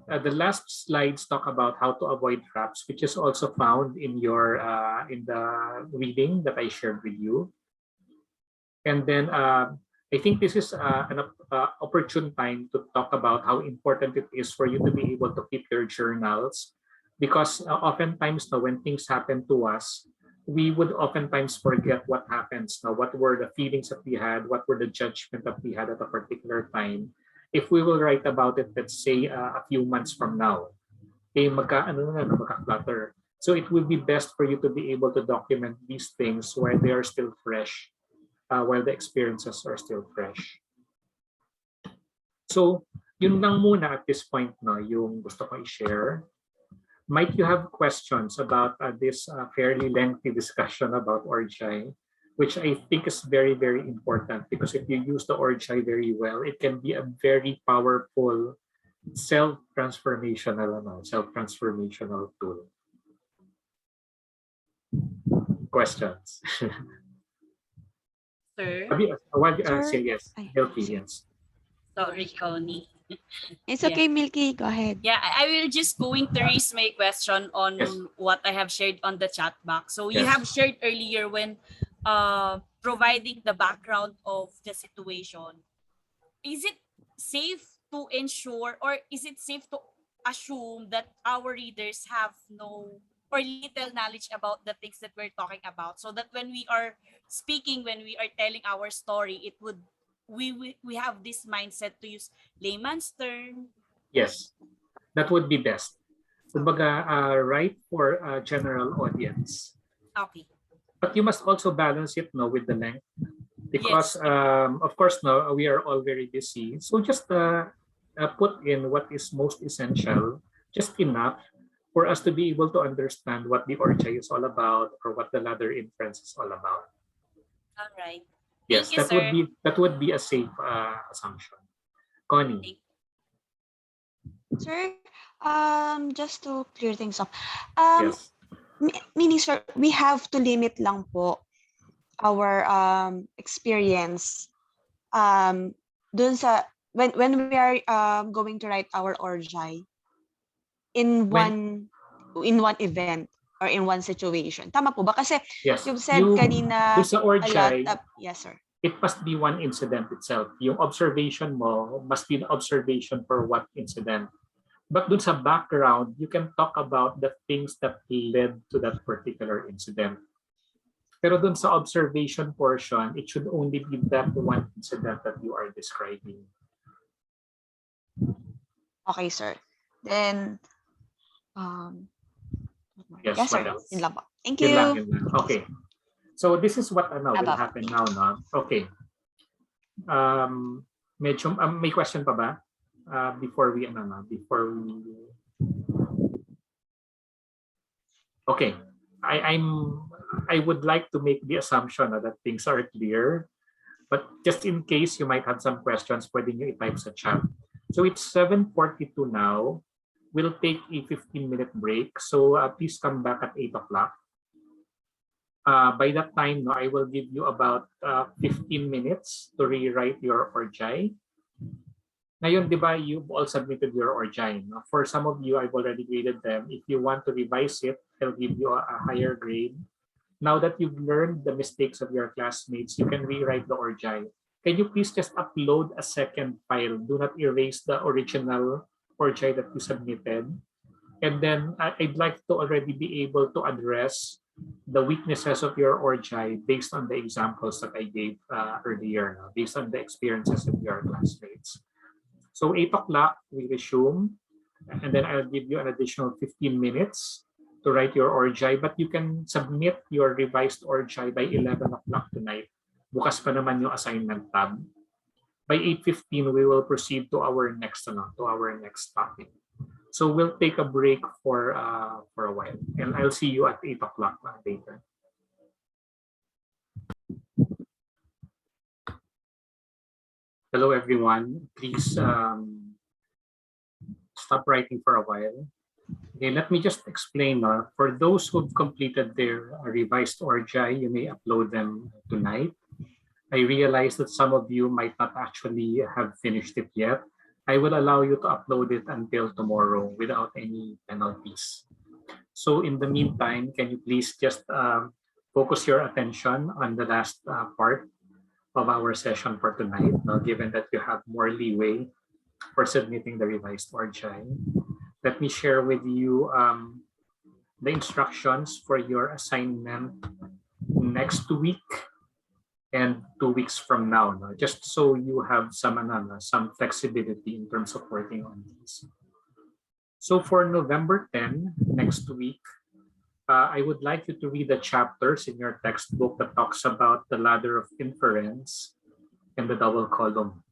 the last slides talk about how to avoid traps, which is also found in your in the reading that I shared with you. And then I think this is an opportune time to talk about how important it is for you to be able to keep your journals, because oftentimes now when things happen to us, we would oftentimes forget what happens now, what were the feelings that we had, what were the judgment that we had at a particular time. If we will write about it, let's say a few months from now, magka-clutter. So it will be best for you to be able to document these things while they are still fresh, while the experiences are still fresh. So yun lang muna at this point, no, yung gusto ko i-share. Might you have questions about this fairly lengthy discussion about Orjai, which I think is very, very important, because if you use the Orjai very well, it can be a very powerful self-transformational tool. Questions? Sir. Say yes. Ay, Milky, yes. Sorry, Connie. It's Yeah. okay, Milky. Go ahead. Yeah, I will just going to raise my question on Yes. what I have shared on the chat box. So you Yes. have shared earlier when providing the background of the situation. Is it safe to ensure, or is it safe to assume that our readers have no or little knowledge about the things that we're talking about, so that when we are speaking, when we are telling our story, it would we have this mindset to use layman's term? Yes, that would be best. Kumbaga, right for a general audience. Okay. But you must also balance it, no, with the length, because Yes. of course, no, we are all very busy. So just put in what is most essential, just enough for us to be able to understand what the Orjai is all about, or what the ladder inference is all about. All right. Yes, Thank you, that would be a safe assumption. Connie. Sir, just to clear things up, Yes. meaning, sir, we have to limit lang po our experience dun sa when we are going to write our Orjai in When- one event or in one situation. Tama po ba? Kasi Yes. you've said kanina Doon sa a lot Orjai, of, yes, sir. it must be one incident itself. Yung observation mo must be the observation for what incident. But dun sa background, you can talk about the things that led to that particular incident. Pero dun sa observation portion, it should only be that one incident that you are describing. Okay, sir. Then, Yes, sir. what else? Yun lang po. Thank Yun you. lang, yun lang. Okay. So this is what will Aba. happen now, no? Okay. Medyo, may question pa ba? Before we. Okay. I would like to make the assumption that things are clear, but just in case you might have some questions, pwede nyo i-type sa chat. So it's 7:42 now. We'll take a 15-minute break. So please come back at 8 o'clock. By that time, no, I will give you about 15 minutes to rewrite your Orjai. Ngayon, di ba, you've all submitted your Orjai. No? For some of you, I've already graded them. If you want to revise it, I'll give you a higher grade. Now that you've learned the mistakes of your classmates, you can rewrite the Orjai. Can you please just upload a second file? Do not erase the original Orjai that you submitted. And then I'd like to already be able to address the weaknesses of your Orjai based on the examples that I gave earlier, no? Based on the experiences of your classmates. So 8 o'clock, we resume, and then I'll give you an additional 15 minutes to write your Orjai, but you can submit your revised Orjai by 11 o'clock tonight. Bukas pa naman yung assignment tab. By 8:15, we will proceed to our next topic. So we'll take a break for a while, and I'll see you at 8 o'clock later. Hello, everyone. Please stop writing for a while. Okay, let me just explain. For those who've completed their revised Orjai, you may upload them tonight. I realize that some of you might not actually have finished it yet. I will allow you to upload it until tomorrow without any penalties. So in the meantime, can you please just focus your attention on the last part of our session for tonight, now, given that you have more leeway for submitting the revised ORGI. Let me share with you the instructions for your assignment next week and 2 weeks from now, no? Just so you have some flexibility in terms of working on these. So for November 10, next week, I would like you to read the chapters in your textbook that talks about the ladder of inference and the double column.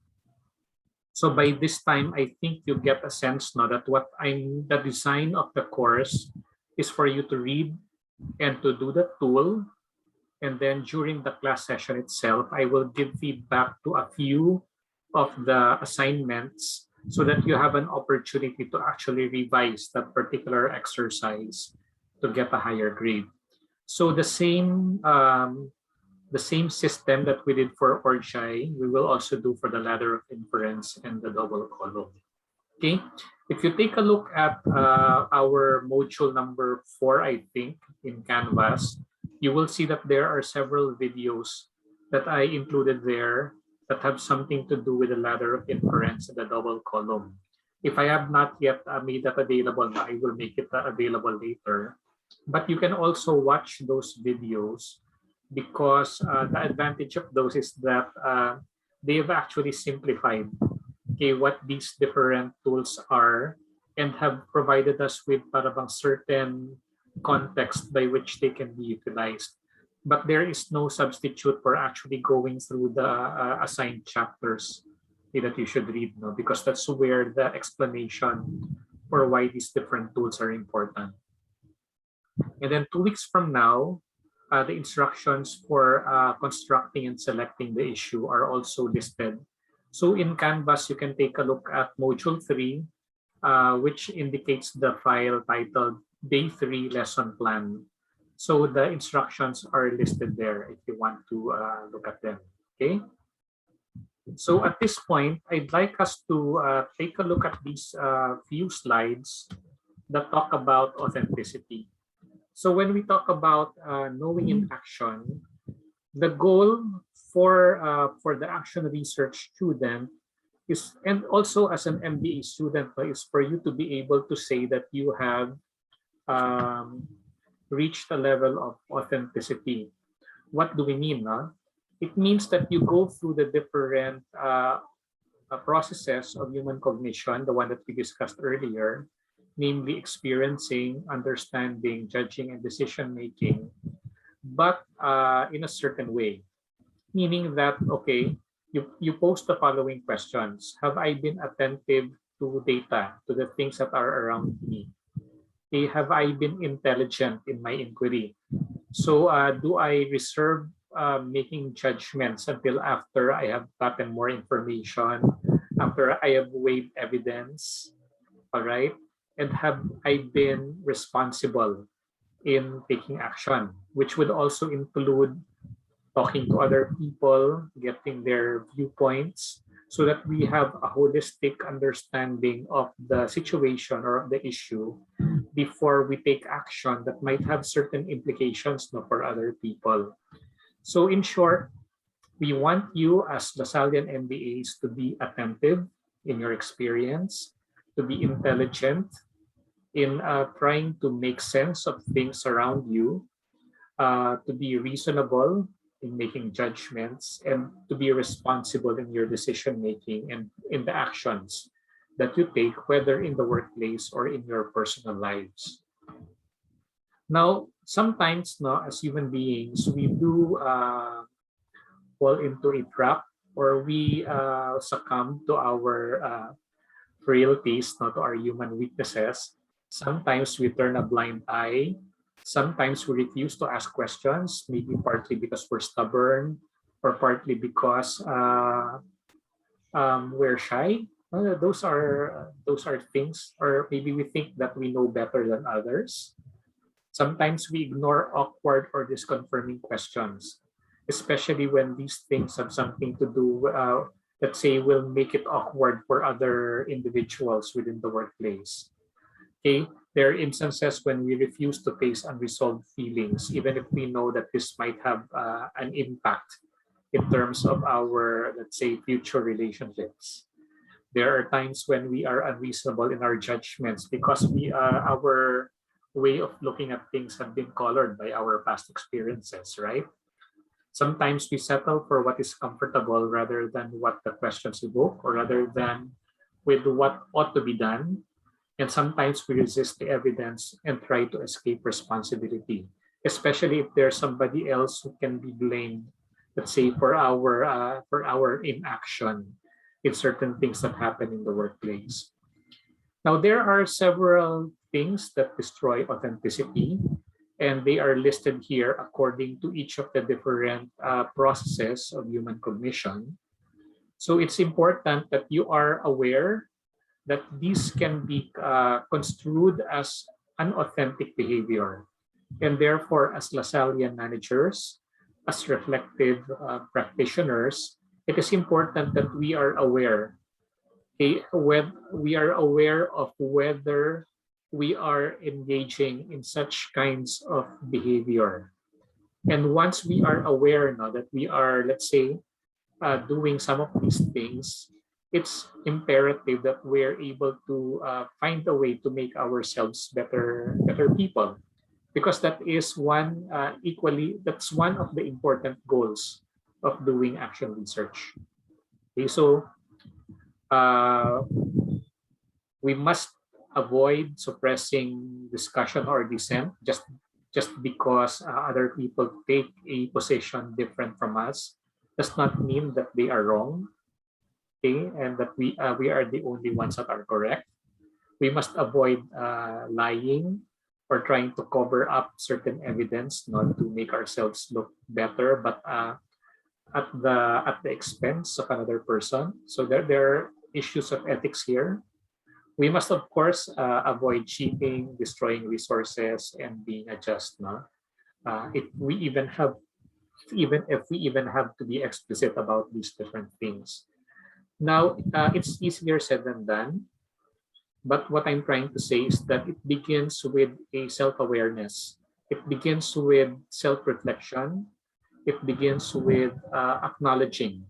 So by this time, I think you get a sense now that the design of the course is for you to read and to do the tool. And then during the class session itself, I will give feedback to a few of the assignments so that you have an opportunity to actually revise that particular exercise to get a higher grade. So the same system that we did for ORGI, we will also do for the ladder of inference and the double column. Okay, if you take a look at our module number 4, I think, in Canvas, you will see that there are several videos that I included there that have something to do with the ladder of inference and the double column. If I have not yet made that available, I will make it available later. But you can also watch those videos because the advantage of those is that they have actually simplified what these different tools are and have provided us with parang certain context by which they can be utilized. But there is no substitute for actually going through the assigned chapters that you should read, no? Because that's where the explanation for why these different tools are important. And then 2 weeks from now, the instructions for constructing and selecting the issue are also listed. So in Canvas, you can take a look at Module 3, which indicates the file titled Day 3 Lesson Plan. So the instructions are listed there if you want to look at them, okay? So at this point, I'd like us to take a look at these few slides that talk about authenticity. So when we talk about knowing in action, the goal for the action research student is, and also as an MBA student, is for you to be able to say that you have reached a level of authenticity. What do we mean? It means that you go through the different processes of human cognition, the one that we discussed earlier, namely experiencing, understanding, judging, and decision-making, but in a certain way. Meaning that, okay, you pose the following questions. Have I been attentive to data, to the things that are around me? Okay, have I been intelligent in my inquiry? So do I reserve making judgments until after I have gotten more information, after I have weighed evidence, all right? And have I been responsible in taking action, which would also include talking to other people, getting their viewpoints, so that we have a holistic understanding of the situation or of the issue before we take action that might have certain implications for other people. So in short, we want you as Lasallian MBAs to be attentive in your experience, to be intelligent in trying to make sense of things around you, to be reasonable in making judgments, and to be responsible in your decision making and in the actions that you take, whether in the workplace or in your personal lives. Now, sometimes, as human beings, we do fall into a trap, or we succumb to our frailties, to our human weaknesses. Sometimes we turn a blind eye. Sometimes we refuse to ask questions, maybe partly because we're stubborn, or partly because we're shy. Those are things, or maybe we think that we know better than others. Sometimes we ignore awkward or disconfirming questions, especially when these things have something to do, let's say, will make it awkward for other individuals within the workplace. Okay, there are instances when we refuse to face unresolved feelings, even if we know that this might have an impact in terms of our, let's say, future relationships. There are times when we are unreasonable in our judgments because our way of looking at things have been colored by our past experiences, right? Sometimes we settle for what is comfortable rather than what the questions evoke, or rather than with what ought to be done. And sometimes we resist the evidence and try to escape responsibility, especially if there's somebody else who can be blamed, let's say, for our inaction in certain things that happen in the workplace. Now, there are several things that destroy authenticity, and they are listed here according to each of the different processes of human cognition. So it's important that you are aware that these can be construed as unauthentic behavior. And therefore, as Lasallian managers, as reflective practitioners, it is important that we are aware. We are aware of whether we are engaging in such kinds of behavior. And once we are aware now that we are, let's say, doing some of these things, it's imperative that we're able to find a way to make ourselves better people, because that is that's one of the important goals of doing action research. Okay, so we must avoid suppressing discussion or dissent just because other people take a position different from us does not mean that they are wrong, okay, and that we are the only ones that are correct. We must avoid lying or trying to cover up certain evidence, not to make ourselves look better, but at the expense of another person. So there are issues of ethics here. We must, of course, avoid cheating, destroying resources, and being unjust. No? Even if we even have to be explicit about these different things. Now, it's easier said than done. But what I'm trying to say is that it begins with a self-awareness. It begins with self-reflection. It begins with acknowledging,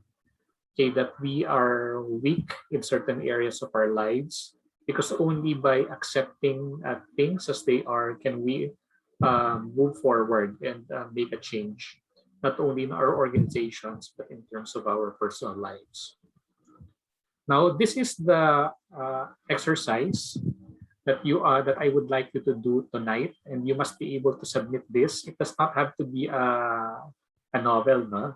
okay, that we are weak in certain areas of our lives, because only by accepting things as they are can we move forward and make a change, not only in our organizations, but in terms of our personal lives. Now, this is the exercise that I would like you to do tonight, and you must be able to submit this. It does not have to be a novel, no?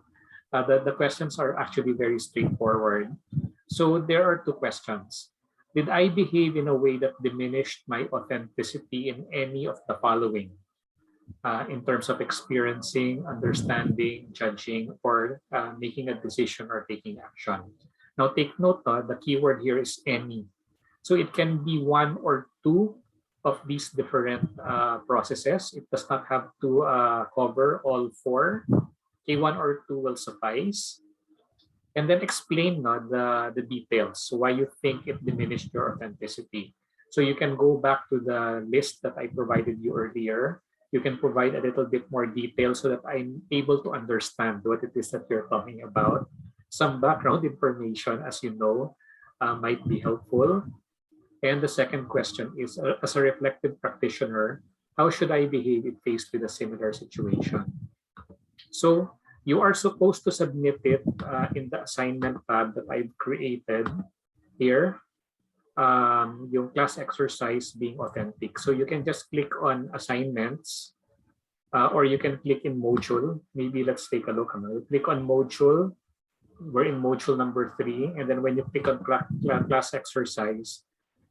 The questions are actually very straightforward. So there are two questions. Did I behave in a way that diminished my authenticity in any of the following? In terms of experiencing, understanding, judging, or making a decision or taking action. Now take note, the keyword here is any. So it can be one or two of these different processes. It does not have to cover all four. Okay, one or two will suffice. And then explain the details, so why you think it diminished your authenticity. So you can go back to the list that I provided you earlier. You can provide a little bit more detail so that I'm able to understand what it is that you're talking about. Some background information, as you know, might be helpful. And the second question is, as a reflective practitioner, how should I behave if faced with a similar situation? So you are supposed to submit it in the assignment tab that I've created here. Yung class exercise being authentic. So you can just click on assignments, or you can click in module. Maybe let's take a look. Click on module. We're in module number 3. And then when you click on class exercise,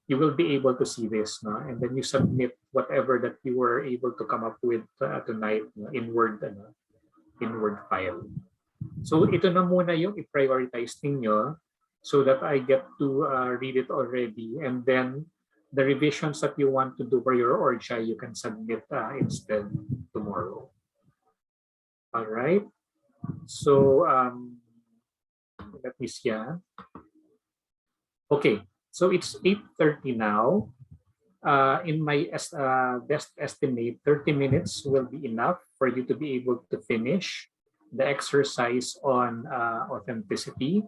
you will be able to see this. No? And then you submit whatever that you were able to come up with tonight, no? in Word file. So ito na muna yung i-prioritize ninyo so that I get to read it already. And then the revisions that you want to do for your ORCHA, you can submit instead tomorrow. All right. So let me see. Okay. So it's 8:30 now. In my best estimate, 30 minutes will be enough for you to be able to finish. the exercise on authenticity.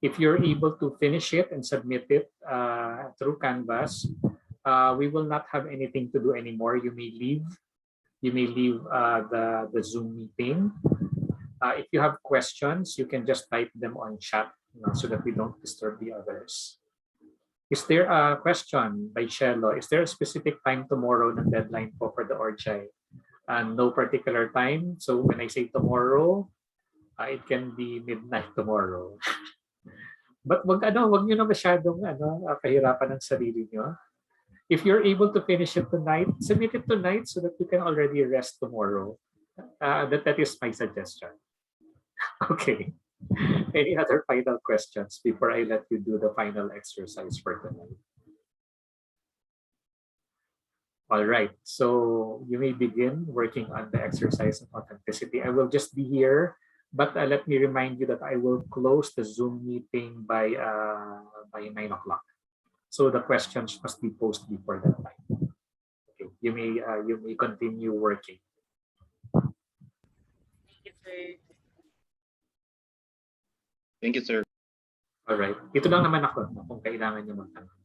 If you're able to finish it and submit it through Canvas, we will not have anything to do anymore. You may leave. You may leave the Zoom meeting. If you have questions, you can just type them on chat, so that we don't disturb the others. Is there a question by Shelo? Is there a specific time tomorrow na deadline po for the ORCHI? No particular time. So when I say tomorrow, it can be midnight tomorrow. But wag niyo na masyadong kahirapan ng sarili niyo. If you're able to finish it tonight, submit it tonight so that you can already rest tomorrow. That is my suggestion. Okay. Any other final questions before I let you do the final exercise for tonight? All right, so you may begin working on the exercise of authenticity. I will just be here, but let me remind you that I will close the Zoom meeting by 9 o'clock. So the questions must be posted before that time. Okay, you may continue working. Thank you, sir. Thank you, sir. All right, ito lang naman ako kung kailangan niyo magtanong.